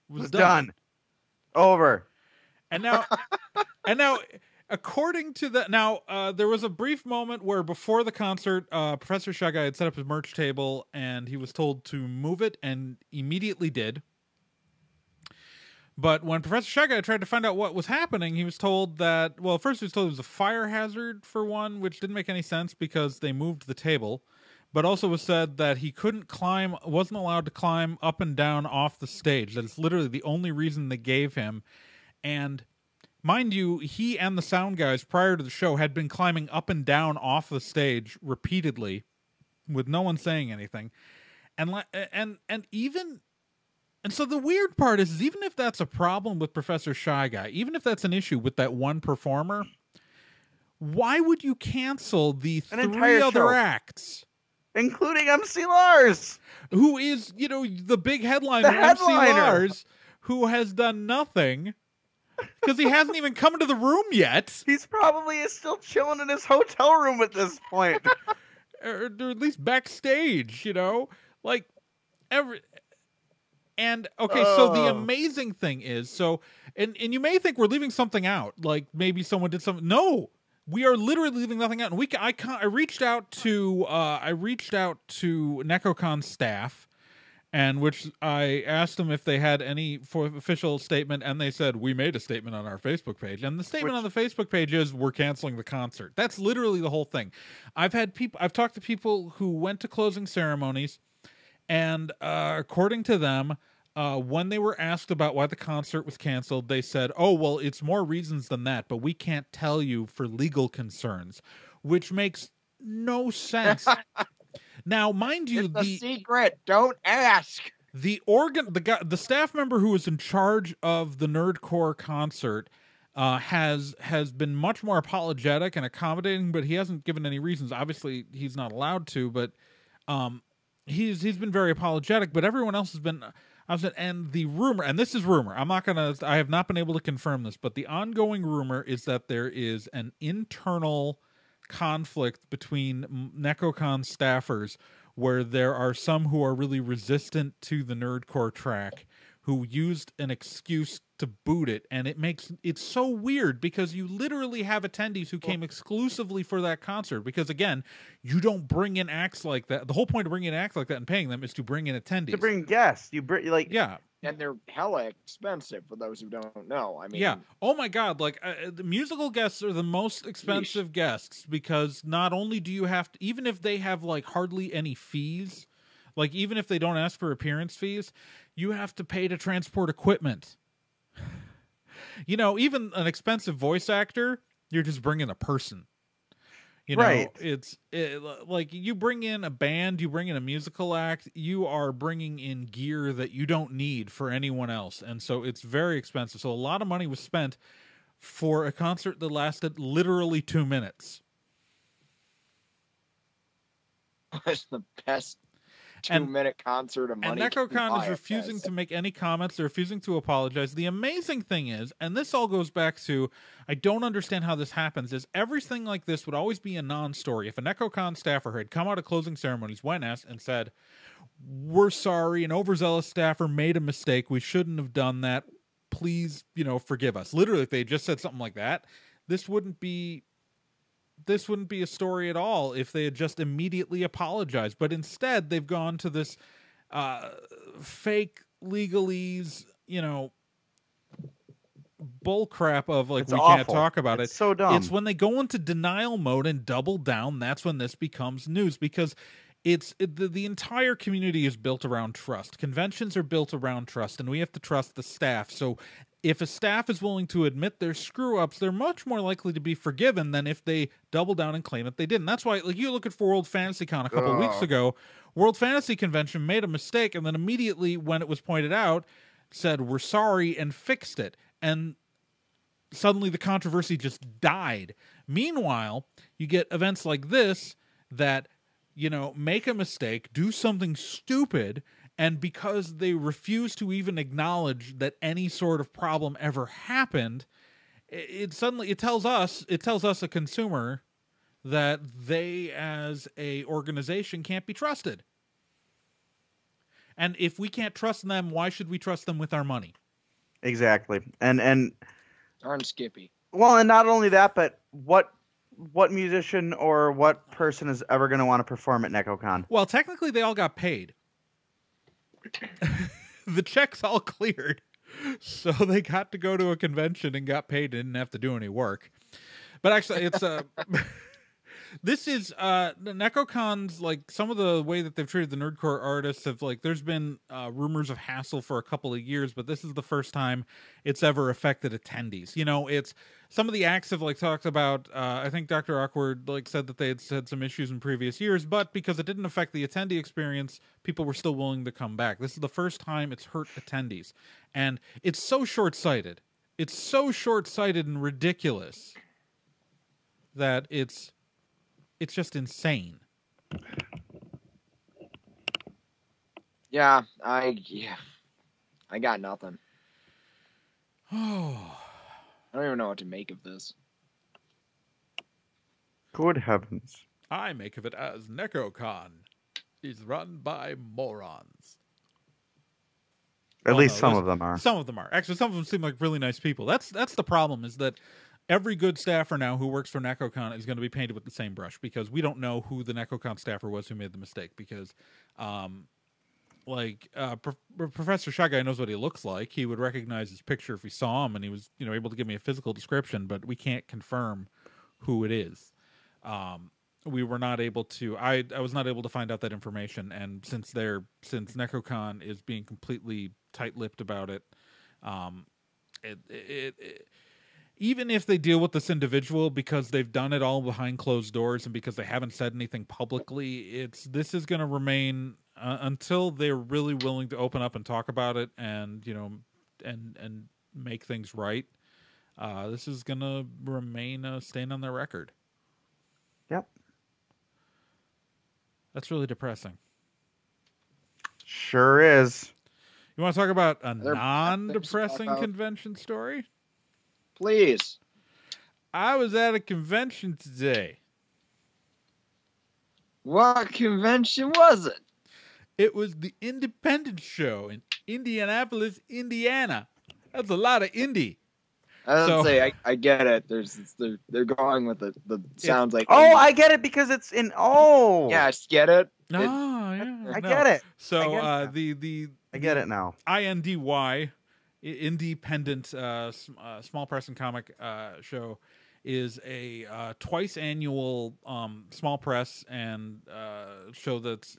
was done. Over. And now according to there was a brief moment where before the concert, Professor Shy Guy had set up his merch table and he was told to move it and immediately did. But when Professor Shy Guy tried to find out what was happening, he was told that, well, first he was told it was a fire hazard for one, which didn't make any sense because they moved the table, but also was said that he wasn't allowed to climb up and down off the stage. That is literally the only reason they gave him. And mind you, he and the sound guys prior to the show had been climbing up and down off the stage repeatedly with no one saying anything. And so the weird part is even if that's a problem with Professor Shy Guy, even if that's an issue with that one performer, why would you cancel the 3 other acts? Including MC Lars! Who is, the big headliner, MC Lars, who has done nothing because he hasn't even come into the room yet. He's probably still chilling in his hotel room at this point. or at least backstage, you know, like and okay, so the amazing thing is, so and you may think we're leaving something out, like maybe someone did something. No, we are literally leaving nothing out. And I reached out to NekoCon staff, and which I asked them if they had any official statement, and they said we made a statement on our Facebook page, and the statement on the Facebook page is we're canceling the concert. That's literally the whole thing. I've talked to people who went to closing ceremonies. And according to them, when they were asked about why the concert was canceled, they said, "Oh, well, it's more reasons than that, but we can't tell you for legal concerns," which makes no sense. Now, mind you, it's a secret. Don't ask. The staff member who was in charge of the Nerdcore concert has been much more apologetic and accommodating, but he hasn't given any reasons. Obviously, he's not allowed to, but he's been very apologetic, but everyone else has been and the rumor, and this is rumor, I have not been able to confirm this, but the ongoing rumor is that there is an internal conflict between NekoCon staffers where there are some who are really resistant to the Nerdcore track who used an excuse to boot it, and it's so weird because you literally have attendees who came exclusively for that concert, because again, you don't bring in acts like that. The whole point of bringing in acts like that and paying them is to bring in attendees, to bring guests. Yeah, and they're hella expensive for those who don't know. I mean, yeah. Oh my God! Like the musical guests are the most expensive guests, because not only do you have to, even if they have like hardly any fees, like even if they don't ask for appearance fees, you have to pay to transport equipment. You know, even an expensive voice actor, you're just bringing a person. You know, right. It's like you bring in a band, you bring in a musical act, you are bringing in gear that you don't need for anyone else. And so it's very expensive. So a lot of money was spent for a concert that lasted literally 2 minutes. It's the best 2-minute concert of money. And NekoCon is refusing to make any comments. They're refusing to apologize. The amazing thing is, and this all goes back to, I don't understand how this happens, is everything like this would always be a non-story. If a NekoCon staffer had come out of closing ceremonies, went and said, "We're sorry, an overzealous staffer made a mistake. We shouldn't have done that. Please, forgive us." Literally, if they just said something like that, this wouldn't be a story at all if they had just immediately apologized. But instead, they've gone to this fake legalese, bull crap of like, we can't talk about it. It's so dumb. It's when they go into denial mode and double down, that's when this becomes news, because the entire community is built around trust. Conventions are built around trust, and we have to trust the staff. So if a staff is willing to admit their screw-ups, they're much more likely to be forgiven than if they double down and claim that they didn't. That's why, like, you look at for World Fantasy Con a couple of weeks ago, World Fantasy Convention made a mistake, and then immediately when it was pointed out, said, "We're sorry," and fixed it. And suddenly the controversy just died. Meanwhile, you get events like this that, make a mistake, do something stupid, and because they refuse to even acknowledge that any sort of problem ever happened, it tells us a consumer that they as a organization can't be trusted. And if we can't trust them, why should we trust them with our money? Exactly. And darn Skippy. Well, and not only that, but what musician or what person is ever going to want to perform at NekoCon? Well, technically they all got paid. The checks all cleared, so they got to go to a convention and got paid and didn't have to do any work. But actually, it's this is NekoCon's, like, some of the way that they've treated the nerdcore artists have, like, there's been rumors of hassle for a couple of years, but this is the first time it's ever affected attendees. It's some of the acts have, like, talked about, I think Dr. Awkward, like, said that they had had some issues in previous years, but because it didn't affect the attendee experience, people were still willing to come back. This is the first time it's hurt attendees. And it's so short-sighted. It's so short-sighted and ridiculous that it's just insane. Yeah, I got nothing. Oh, I don't even know what to make of this. Good heavens. I make of it as NekoCon is run by morons. At Oh, least no, some of them are. Some of them are. Actually, some of them seem like really nice people. That's the problem, is that every good staffer now who works for NekoCon is going to be painted with the same brush, because we don't know who the NekoCon staffer was who made the mistake, because Professor Shy Guy knows what he looks like. He would recognize his picture if he saw him, and he was able to give me a physical description, but we can't confirm who it is. We were not able to. I was not able to find out that information, and since NekoCon is being completely tight-lipped about it, even if they deal with this individual, because they've done it all behind closed doors and because they haven't said anything publicly, this is going to remain until they're really willing to open up and talk about it, and and make things right. This is going to remain a stain on their record. Yep. That's really depressing. Sure is. You want to talk about a non-depressing convention story? Please. I was at a convention today. What convention was it? It was the INDYpendent Show in Indianapolis, Indiana. That's a lot of indie. I get it. They're going with the sounds like. Oh, indie. I get it because it's in. Oh. Yes, get it. Yeah. I get it. So I get it now. INDypendent small press and comic show is a twice annual small press and show that's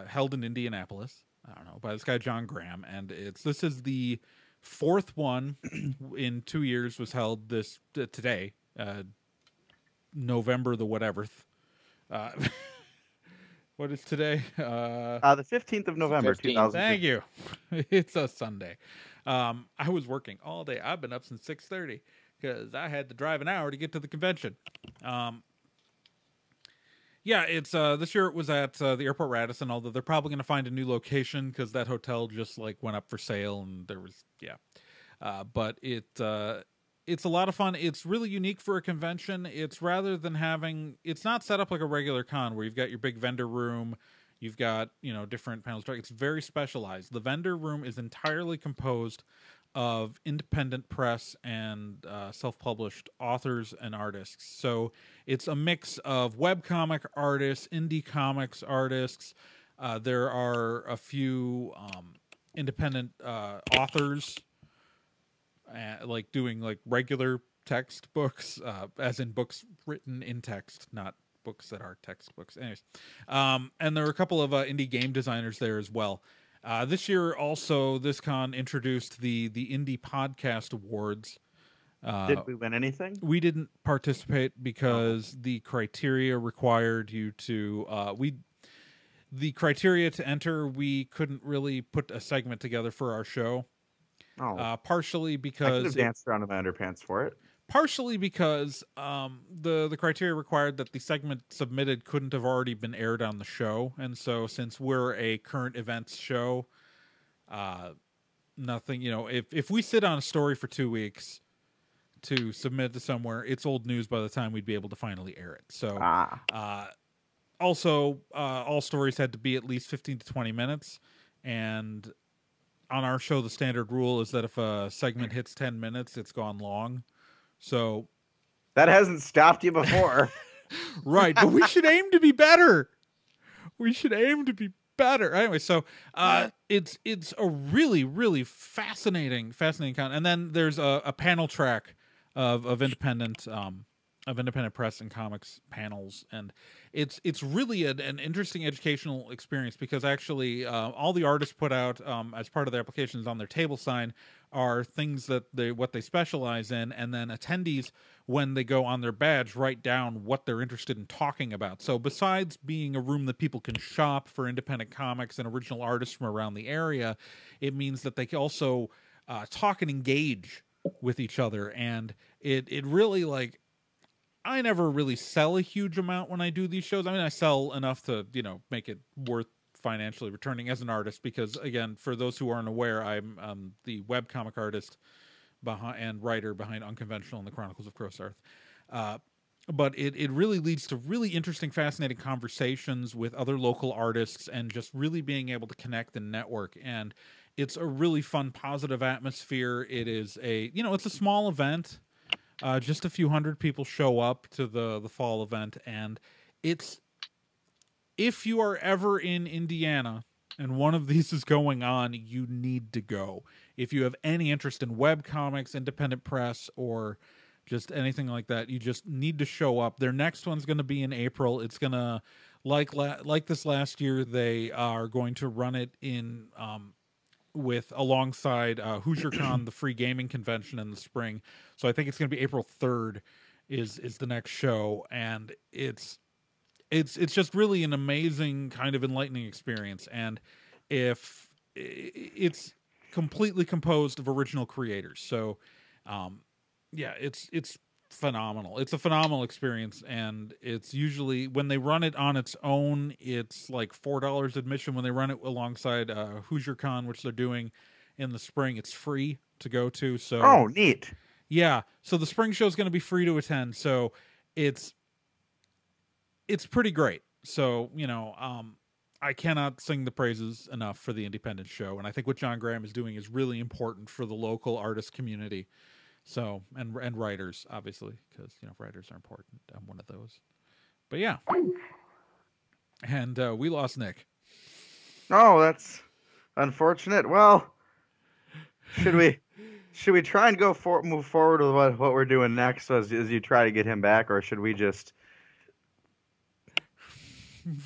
held in Indianapolis. I don't know, by this guy John Graham, and this is the fourth one in 2 years. Was held today, November the whateverth. What is today? The 15th of November, 2000. Thank you. It's a Sunday. I was working all day. I've been up since 6:30 because I had to drive an hour to get to the convention. It's this year it was at the Airport Radisson, although they're probably going to find a new location because that hotel just went up for sale, and there was but it's a lot of fun. It's really unique for a convention. It's it's not set up like a regular con where you've got your big vendor room, you've got, different panels. It's very specialized. The vendor room is entirely composed of independent press and self-published authors and artists. So it's a mix of webcomic artists, indie comics artists. There are a few independent authors doing regular text books, as in books written in text, not books that are textbooks. Anyways, and there are a couple of indie game designers there as well. This year also, this con introduced the Indie Podcast Awards. Did we win anything? We didn't participate because the criteria required you to the criteria to enter, we couldn't really put a segment together for our show. Partially because I could have danced around in my underpants for it. Partially because the criteria required that the segment submitted couldn't have already been aired on the show, and so since we're a current events show, nothing. If we sit on a story for 2 weeks to submit to somewhere, it's old news by the time we'd be able to finally air it. So, also, all stories had to be at least 15 to 20 minutes, and on our show, the standard rule is that if a segment hits 10 minutes, it's gone long. So that hasn't stopped you before. Right, but we should aim to be better. Anyway, so it's a really, really fascinating con. And then there's a panel track of independent press and comics panels, and it's really an interesting educational experience, because actually all the artists put out as part of their applications on their table sign are things that what they specialize in, and then attendees, when they go on their badge, write down what they're interested in talking about. So besides being a room that people can shop for independent comics and original artists from around the area, it means that they can also talk and engage with each other. And it really, I never really sell a huge amount when I do these shows. I mean, I sell enough to, make it worth financially returning as an artist, because, again, for those who aren't aware, I'm the webcomic artist and writer behind Unconventional and the Chronicles of Gross Earth. but it really leads to really interesting, fascinating conversations with other local artists and just really being able to connect and network. And it's a really fun, positive atmosphere. It is it's a small event. Just a few hundred people show up to the fall event. And if you are ever in Indiana and one of these is going on, you need to go. If you have any interest in web comics, independent press, or just anything like that, you just need to show up. Their next one's going to be in April. It's going to, like this last year, they are going to run it in alongside HoosierCon, the free gaming convention in the spring. So I think it's going to be April 3rd is the next show, and it's just really an amazing kind of enlightening experience. And if it's completely composed of original creators, so it's phenomenal. It's a phenomenal experience, and it's usually, when they run it on its own, it's like $4 admission. When they run it alongside HoosierCon, which they're doing in the spring, it's free to go to. So neat. Yeah, so the spring show is going to be free to attend. So it's pretty great. So I cannot sing the praises enough for the Independent Show, and I think what John Graham is doing is really important for the local artist community. So, and writers, obviously, because, writers are important. I'm one of those. But yeah. And we lost Nick. Oh, that's unfortunate. Well, should we try and move forward with what we're doing next as you try to get him back, or should we just...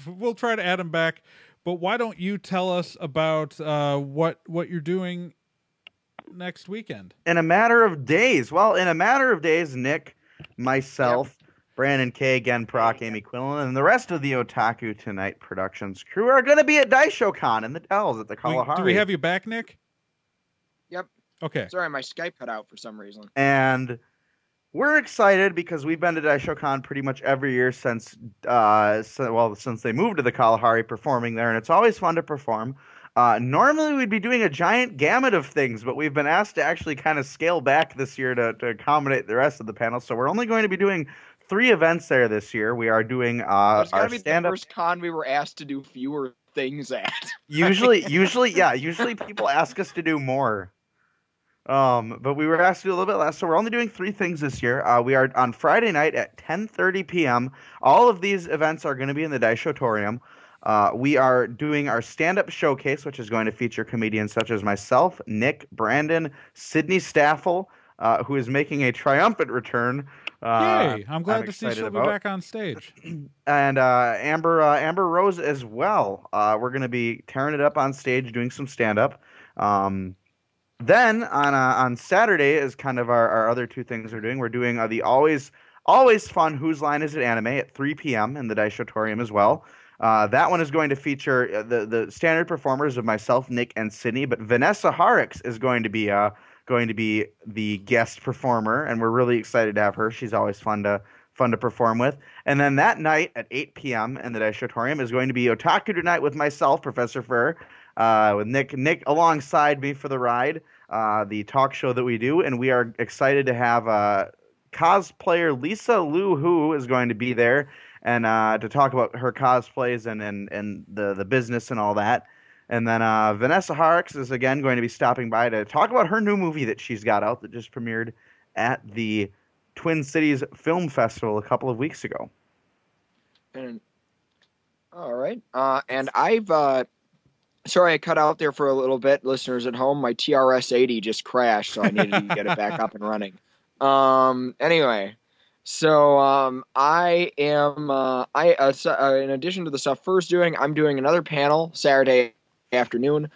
We'll try to add him back, but why don't you tell us about what you're doing next weekend? In a matter of days. Well, in a matter of days, Nick, myself, Brandon K, again, Proc, Amy Quinlan, and the rest of the Otaku Tonight Productions crew are going to be at Daisho Con in the Dells at the Kalahari. Do we have you back, Nick? Yep. Okay. Sorry, my Skype cut out for some reason. And we're excited because we've been to Daisho Con pretty much every year since they moved to the Kalahari, performing there, and it's always fun to perform. Normally we'd be doing a giant gamut of things, but we've been asked to actually kind of scale back this year to accommodate the rest of the panel. So we're only going to be doing 3 events there this year. We are doing our stand-up. The first con we were asked to do fewer things at. Usually people ask us to do more. But we were asked to do a little bit less, so we're only doing 3 things this year. We are on Friday night at 10:30 p.m. All of these events are going to be in the Daishotorium. We are doing our stand-up showcase, which is going to feature comedians such as myself, Nick, Brandon, Sydney Staffel, who is making a triumphant return. Yay! I'm glad to see she'll be back on stage. And Amber Rose as well. We're going to be tearing it up on stage, doing some stand-up. Then on Saturday is kind of our other 2 things we're doing. We're doing the always fun Whose Line Is It Anime at 3 p.m. in the Daishotorium as well. That one is going to feature the standard performers of myself, Nick, and Sydney, but Vanessa Harrix is going to be the guest performer, and we're really excited to have her. She's always fun to perform with. And then that night at 8 p.m. in the Daishotorium is going to be Otaku Tonight with myself, Professor Pher, with Nick alongside me for the ride, the talk show that we do, and we are excited to have cosplayer Lisa Lu Hu is going to be there, and to talk about her cosplays and the business and all that. And then Vanessa Harrix is again going to be stopping by to talk about her new movie that she's got out that just premiered at the Twin Cities Film Festival a couple of weeks ago. And all right. And I've sorry I cut out there for a little bit, listeners at home. My TRS-80 just crashed, so I needed to get it back up and running. Anyway. So I am in addition to the stuff Pher's doing, I'm doing another panel Saturday afternoon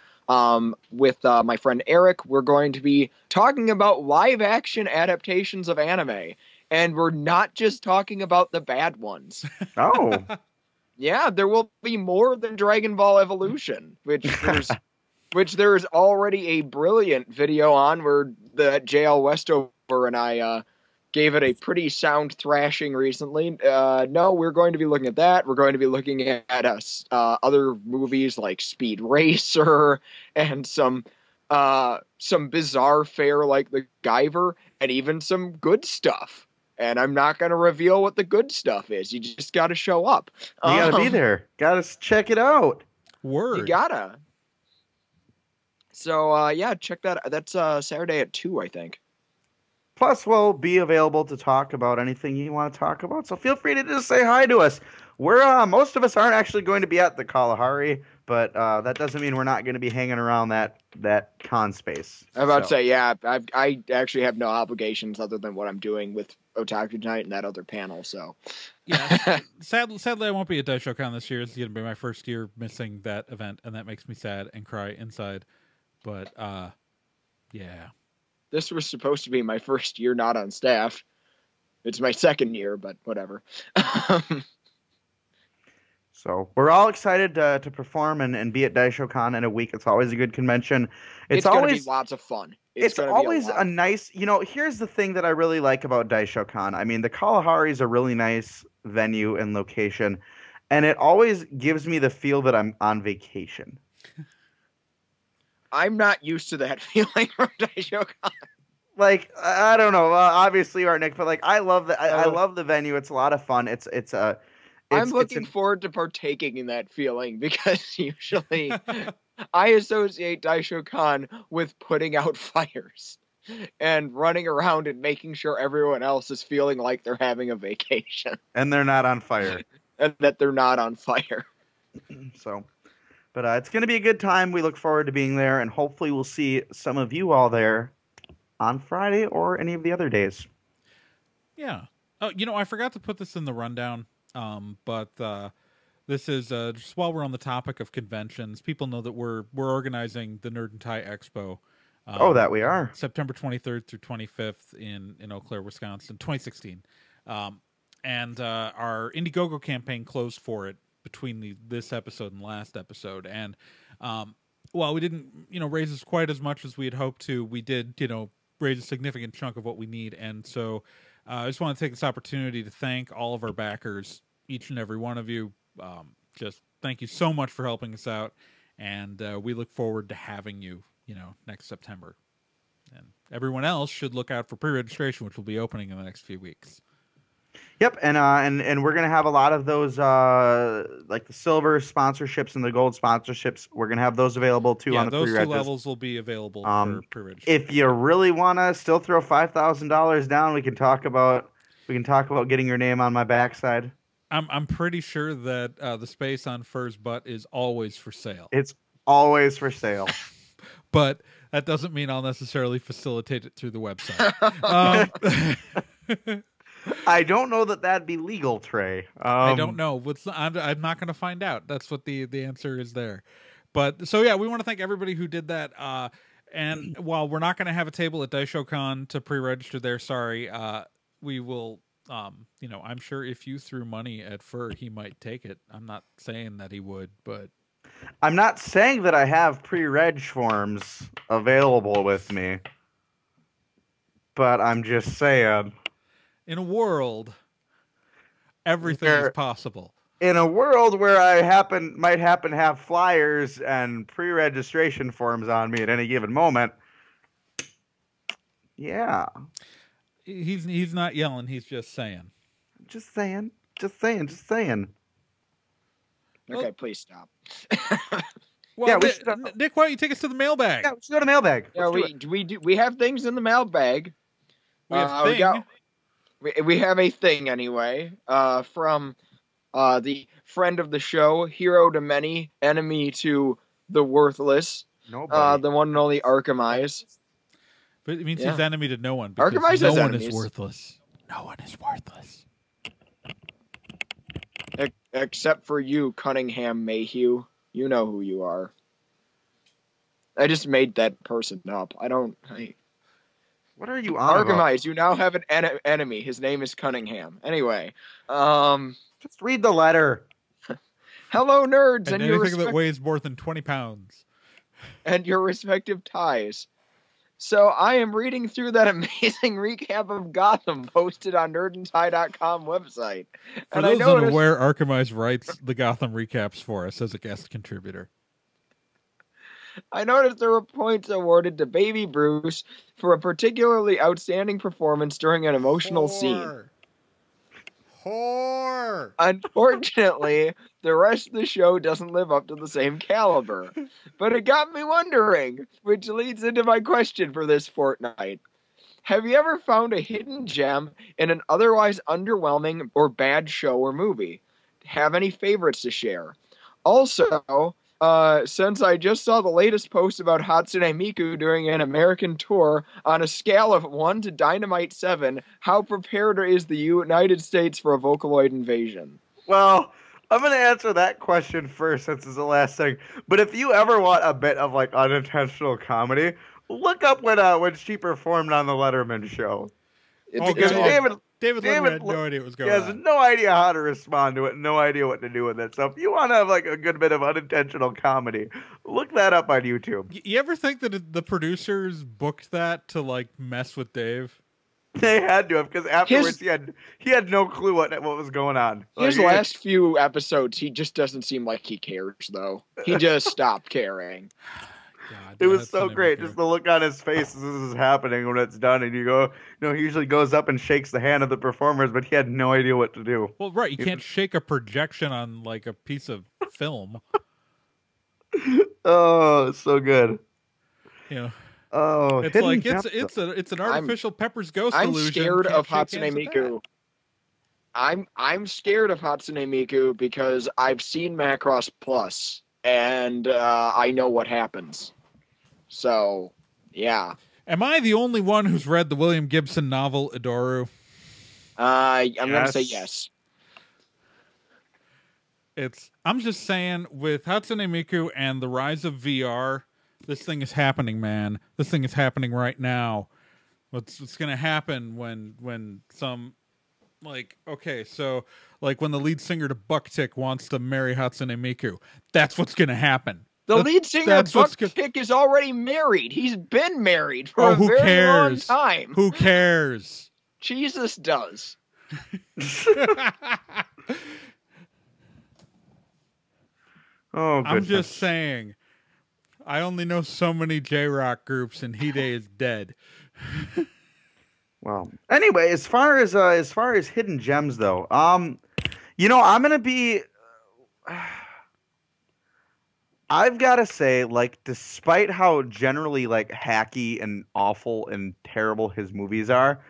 with my friend Eric. We're going to be talking about live action adaptations of anime, and we're not just talking about the bad ones. Oh. Yeah, there will be more than Dragon Ball Evolution, which there's already a brilliant video on where the JL Westover and I gave it a pretty sound thrashing recently. No, we're going to be looking at that. We're going to be looking at other movies like Speed Racer and some bizarre fare like the Guyver, and even some good stuff And I'm not going to reveal what the good stuff is. You just got to show up. You got to be there. Got to check it out. Word. You gotta. So, yeah, check that. That's Saturday at 2, I think. Plus, we'll be available to talk about anything you want to talk about. So feel free to just say hi to us. We're most of us aren't actually going to be at the Kalahari, but that doesn't mean we're not going to be hanging around that con space. I'm about to say, yeah, I actually have no obligations other than what I'm doing with Otaku Tonight and that other panel. So, yeah, sadly, I won't be at Daisho Con this year. It's going to be my first year missing that event, and that makes me sad and cry inside. But yeah. This was supposed to be my first year not on staff. It's my second year, but whatever. So we're all excited to perform and be at Daisho Con in a week. It's always a good convention. It's going to be lots of fun. It's always a nice, here's the thing that I really like about Daisho Con. I mean, the Kalahari is a really nice venue and location, and it always gives me the feel that I'm on vacation. I'm not used to that feeling from Daisho Con. Like, I don't know. Obviously, you are, Nick, but like, I love I love the venue. It's a lot of fun. I'm looking forward to partaking in that feeling because usually I associate Daisho Con with putting out fires and running around and making sure everyone else is feeling like they're having a vacation. And they're not on fire. And that they're not on fire. So, but it's going to be a good time. We look forward to being there, and hopefully we'll see some of you all there on Friday or any of the other days. Yeah. Oh, I forgot to put this in the rundown. But this is just while we're on the topic of conventions, people know that we're organizing the Nerd and Tie Expo. That we are. September 23rd through 25th in Eau Claire, Wisconsin, 2016. And our Indiegogo campaign closed for it between this episode and last episode. And while we didn't, raise quite as much as we had hoped to, we did, raise a significant chunk of what we need. And so I just want to take this opportunity to thank all of our backers, each and every one of you. Just thank you so much for helping us out. And we look forward to having you, next September. And everyone else should look out for pre-registration, which will be opening in the next few weeks. Yep, and we're gonna have a lot of those like the silver sponsorships and the gold sponsorships. We're gonna have those available too on the those pre-regis. 2 levels will be available for pre-registration. If you really wanna still throw $5,000 down, we can talk about getting your name on my backside. I'm pretty sure that the space on Pher's butt is always for sale. It's always for sale. But that doesn't mean I'll necessarily facilitate it through the website. I don't know that'd be legal, Trey. I don't know. I'm not going to find out. That's what the answer is there. But so, yeah, we want to thank everybody who did that. And while we're not going to have a table at Daisho Con to pre-register there, sorry, we will, I'm sure if you threw money at Pher, he might take it. I'm not saying that he would, but. I'm not saying that I have pre-reg forms available with me, but I'm just saying. In a world, everything is possible. In a world where I might happen to have flyers and pre-registration forms on me at any given moment, yeah. He's not yelling. He's just saying. Just saying. Okay, please stop. Well, yeah, Nick, why don't you take us to the mailbag? Yeah, let's go to mailbag. Yeah, we have things in the mailbag. We have a thing anyway. From the friend of the show, hero to many, enemy to the worthless. Nobody. The one and only Archimize. But it means he's enemy to no one. Because Archimize no has one enemies. is worthless. No one is worthless. Except for you, Cunningham Mayhew. You know who you are. I just made that person up. What are you on Archimize, you now have an enemy. His name is Cunningham. Anyway, just read the letter. Hello, nerds, and anything that weighs more than 20 pounds. And your respective ties. So I am reading through that amazing recap of Gotham posted on nerdandtie.com website. For those unaware, Archimize writes the Gotham recaps for us as a guest contributor. I noticed there were points awarded to Baby Bruce for a particularly outstanding performance during an emotional scene. Whore. Unfortunately, the rest of the show doesn't live up to the same caliber. But it got me wondering, which leads into my question for this fortnight. Have you ever found a hidden gem in an otherwise underwhelming or bad show or movie? Have any favorites to share? Also, since I just saw the latest post about Hatsune Miku during an American tour, on a scale of 1 to Dynamite 7, how prepared is the United States for a Vocaloid invasion? Well, I'm going to answer that question first since it's the last thing. But if you ever want a bit of like unintentional comedy, look up when she performed on the Letterman show. David Letterman had no idea what was going on. He has no idea how to respond to it, no idea what to do with it. So if you want to have like a good bit of unintentional comedy, look that up on YouTube. You ever think that the producers booked that to like mess with Dave? They had to have, because afterwards he had no clue what was going on. His last few episodes, he just doesn't seem like he cares, though. He just stopped caring. God, it was so great, just the look on his face as this is happening when it's done, and you go, he usually goes up and shakes the hand of the performers, but he had no idea what to do. Well, right, you can't shake a projection on like a piece of film. Oh, it's so good. Oh, it's like it's an artificial Pepper's Ghost illusion. I'm scared of Hatsune Miku. I'm scared of Hatsune Miku because I've seen Macross Plus and I know what happens. So, yeah. Am I the only one who's read the William Gibson novel Idoru? I'm going to say yes. I'm just saying, with Hatsune Miku and the rise of VR, this thing is happening, man. This thing is happening right now. What's going to happen when some, like, okay, so, like, when the lead singer to Bucktick wants to marry Hatsune Miku, that's what's going to happen. The lead singer of Bucktick is already married. He's been married for a very long time. Who cares? Jesus does. Oh, I'm just saying. I only know so many J-rock groups, and Hide is dead. Well, anyway, as far as hidden gems, though, I'm gonna be. I've got to say, like, despite how generally like hacky and awful and terrible his movies are,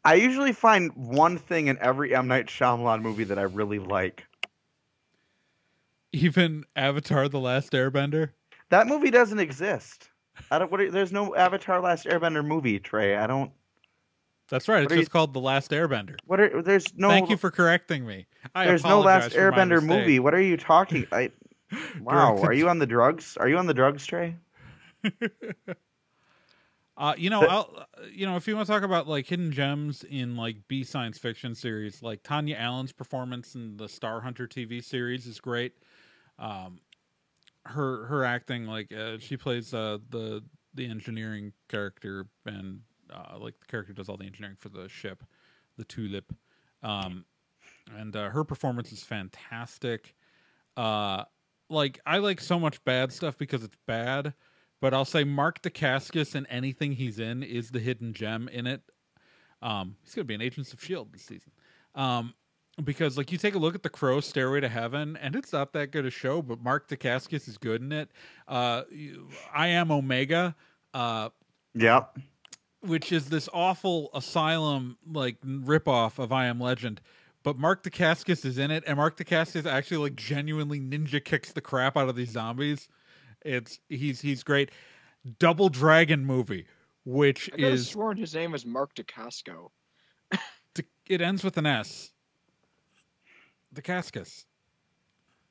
I usually find one thing in every M. Night Shyamalan movie that I really like. Even Avatar: The Last Airbender? That movie doesn't exist. There's no Avatar: Last Airbender movie, Trey. I don't. That's right. It's just called The Last Airbender. There's no. Thank you for correcting me. There's no Last Airbender movie. What are you talking? Wow. Are you on the drugs? Are you on the drugs, Trey? If you want to talk about like hidden gems in like B science fiction series, like Tanya Allen's performance in the Star Hunter TV series is great. Her acting, like she plays the engineering character, and like the character does all the engineering for the ship, the Tulip, and her performance is fantastic. Like I like so much bad stuff because it's bad, but I'll say Mark Dacascos in anything he's in is the hidden gem in it. He's gonna be in Agents of S.H.I.E.L.D. this season. Because like you take a look at The Crow, Stairway to Heaven, and it's not that good a show, but Mark Dacascos is good in it. I Am Omega, yep, which is this awful Asylum like ripoff of I Am Legend, but Mark Dacascos is in it, and Mark Dacascos actually like genuinely ninja kicks the crap out of these zombies. He's great. Double Dragon movie, which I is sworn his name was Mark Dacascos. It ends with an S. Dacascos.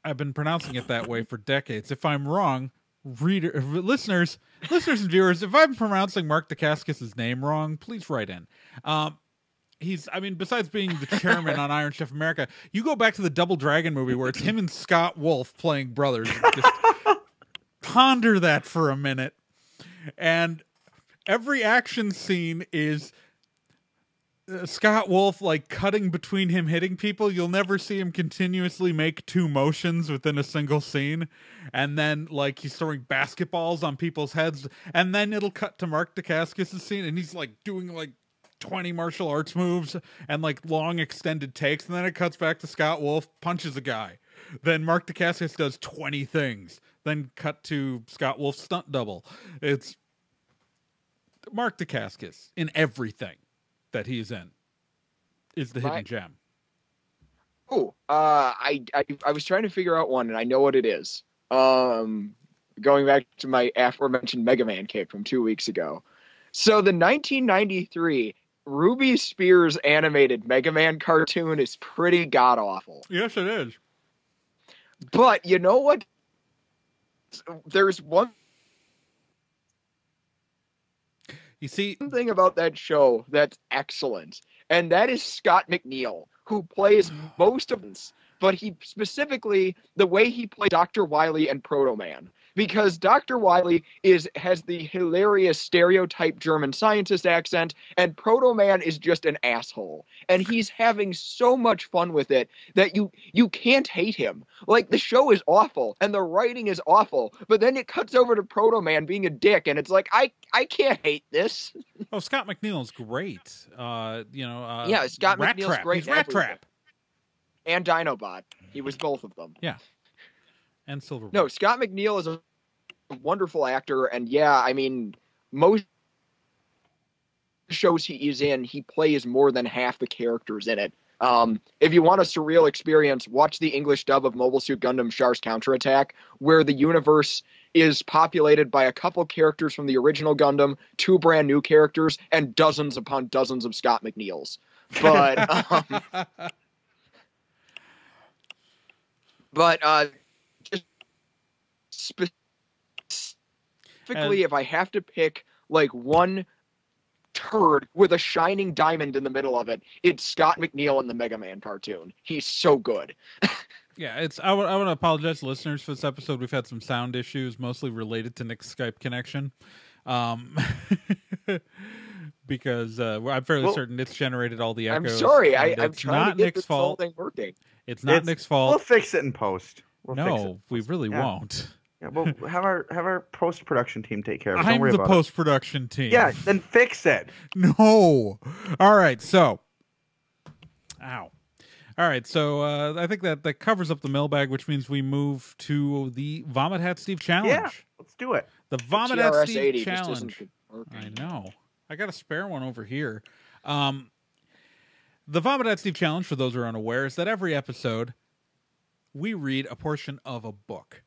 I've been pronouncing it that way for decades. If I'm wrong, listeners and viewers, if I'm pronouncing Mark Dacascos' name wrong, please write in. Besides being the chairman on Iron Chef America, you go back to the Double Dragon movie where it's him and Scott Wolf playing brothers. Just ponder that for a minute. And every action scene is Scott Wolf, like, cutting between him hitting people. You'll never see him continuously make two motions within a single scene. And then, like, he's throwing basketballs on people's heads. And then it'll cut to Mark Dacascos' scene, and he's, like, doing, like, 20 martial arts moves and, like, long extended takes. And then it cuts back to Scott Wolf, punches a guy. Then Mark Dacascos does 20 things. Then cut to Scott Wolf's stunt double. It's Mark Dacascos in everything that he's in is the hidden gem. Oh, I was trying to figure out one, and I know what it is. Going back to my aforementioned Mega Man kick from 2 weeks ago. So the 1993 Ruby Spears animated Mega Man cartoon is pretty god-awful. Yes, it is. But you know what? There's one thing about that show that's excellent, and that is Scott McNeil, who plays most of them, but he specifically, the way he plays Dr. Wily and Proto Man. Because Dr. Wily has the hilarious stereotype German scientist accent, and Proto Man is just an asshole. And he's having so much fun with it that you can't hate him. Like, the show is awful, and the writing is awful, but then it cuts over to Proto Man being a dick, and it's like, I can't hate this. Oh, Scott McNeil's great. Yeah, Scott McNeil's great. He's Rat Trap. And Dinobot. He was both of them. Yeah. And Silver. No, Scott McNeil is a wonderful actor, and yeah, I mean, most shows he is in, he plays more than half the characters in it. If you want a surreal experience, watch the English dub of Mobile Suit Gundam Char's Counterattack, where the universe is populated by a couple characters from the original Gundam, 2 brand new characters, and dozens upon dozens of Scott McNeils. But just specifically, if I have to pick like one turd with a shining diamond in the middle of it, it's Scott McNeil in the Mega Man cartoon. He's so good. Yeah, I want to apologize to listeners for this episode. We've had some sound issues, mostly related to Nick's Skype connection. Because I'm fairly certain it's generated all the echoes. I'm sorry. I'm it's trying not to get Nick's this fault. whole thing working. It's not Nick's fault. We'll fix it in post. We really won't. Yeah, we'll have our post-production team take care of it. Don't I'm worry the about post-production team. Yeah, then fix it. No. All right, so. Ow. All right, so I think that covers up the mailbag, which means we move to the Vomit Hat Steve Challenge. Yeah, let's do it. The Vomit Hat Steve 80 Challenge. I know. I got a spare one over here. The Vomit Hat Steve Challenge, for those who are unaware, is that every episode we read a portion of a book.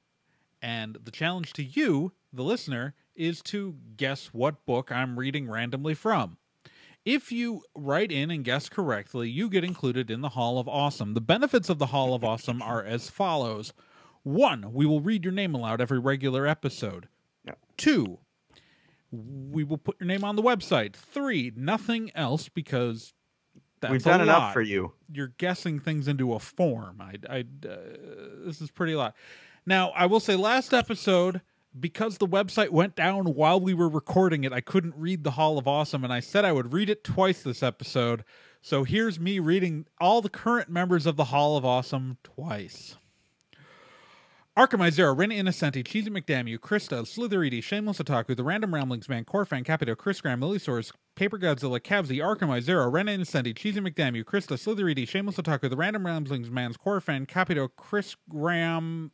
And the challenge to you, the listener, is to guess what book I'm reading randomly from. If you write in and guess correctly, you get included in the Hall of Awesome. The benefits of the Hall of Awesome are as follows. 1, we will read your name aloud every regular episode. Yep. 2, we will put your name on the website. 3, nothing else, because that's we've done a enough lot. for you. You're guessing things into a form. This is pretty a lot. Now, I will say last episode, because the website went down while we were recording it, I couldn't read the Hall of Awesome, and I said I would read it twice this episode. So here's me reading all the current members of the Hall of Awesome twice. Arkham Zero, Ren Innocenti, Cheesy McDamn, Krista, Slitheredy, Shameless Otaku, The Random Ramblings Man, Corfan, Capito, Chris Graham, Lillisaurus, Paper Godzilla, Cavsy, Arkham Zero, Ren Innocenti, Cheesy McDamn, Krista, Slitheredy, Shameless Otaku, The Random Ramblings Man, Corfan, Capito, Chris Graham.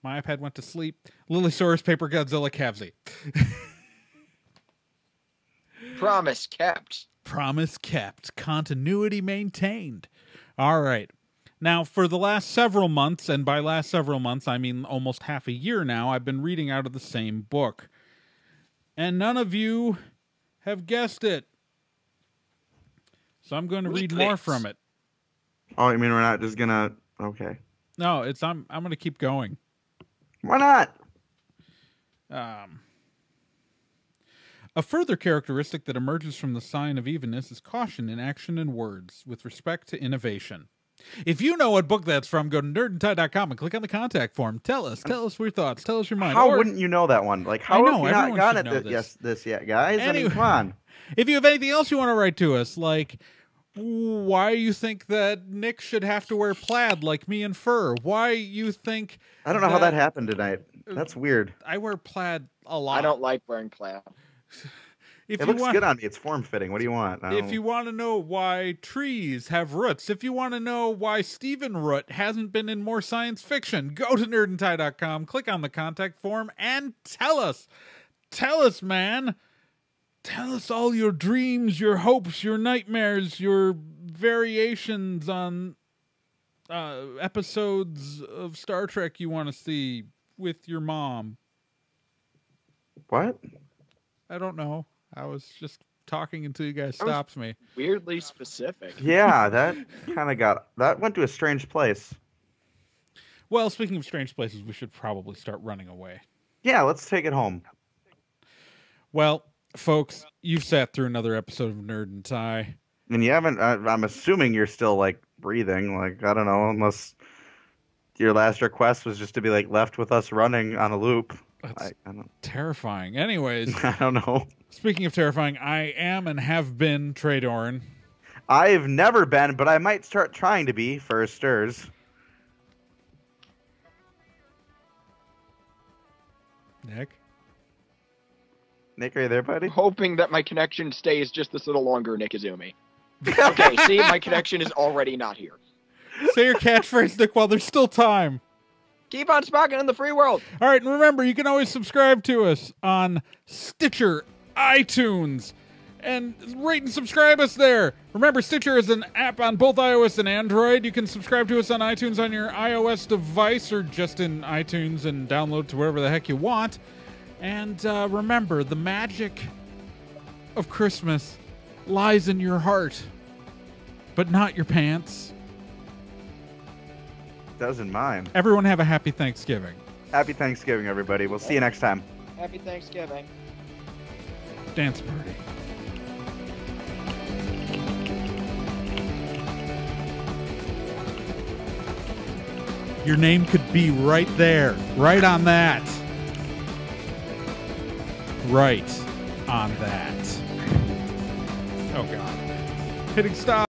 My iPad went to sleep. Lillisaurus, Paper Godzilla, Cavsy. Promise kept. Promise kept. Continuity maintained. All right. Now, for the last several months, and by last several months, I mean almost half a year now, I've been reading out of the same book. And none of you have guessed it. So I'm going to read more from it. Oh, you mean we're not just going to... Okay. No, I'm going to keep going. Why not? A further characteristic that emerges from the sign of evenness is caution in action and words with respect to innovation. If you know what book that's from, go to nerdandtie.com and click on the contact form. Tell us your thoughts. Tell us your mind. How wouldn't you know that one? Like, how have you not gotten it this yet, guys? I mean, come on. If you have anything else you want to write to us, like why you think that Nick should have to wear plaid like me and Pher, why you think I don't know how that happened tonight. That's weird. I wear plaid a lot. I don't like wearing plaid. It looks good on me. It's form-fitting. What do you want? If you want to know why trees have roots, if you want to know why Stephen Root hasn't been in more science fiction, go to nerdandtie.com, click on the contact form, and tell us. Tell us, man. Tell us all your dreams, your hopes, your nightmares, your variations on episodes of Star Trek you want to see with your mom. What? I don't know. I was just talking until you guys stopped me. Weirdly specific. Yeah, that that went to a strange place. Well, speaking of strange places, we should probably start running away. Yeah, let's take it home. Well, folks, you've sat through another episode of Nerd and Tie. And you haven't, I'm assuming you're still, like, breathing. Like, I don't know, unless your last request was just to be, like, left with us running on a loop. That's I don't... terrifying. Anyways. I don't know. Speaking of terrifying, I am and have been Trey Doran. I've never been, but I might start trying to be for stirs. Nick? Nick, are you there, buddy? Hoping that my connection stays just this little longer, Nick Izumi. Okay, see, my connection is already not here. Say your catchphrase, Nick, while there's still time. Keep on sparking in the free world. All right, and remember, you can always subscribe to us on Stitcher, iTunes, and rate and subscribe us there. Remember, Stitcher is an app on both iOS and Android. You can subscribe to us on iTunes on your iOS device or just in iTunes and download to wherever the heck you want. And remember, the magic of Christmas lies in your heart, but not your pants. Doesn't mine. Everyone have a happy Thanksgiving. Happy Thanksgiving, everybody. We'll see you next time. Happy Thanksgiving. Dance party. Your name could be right there, right on that. Right on that. Oh, God. Hitting stop.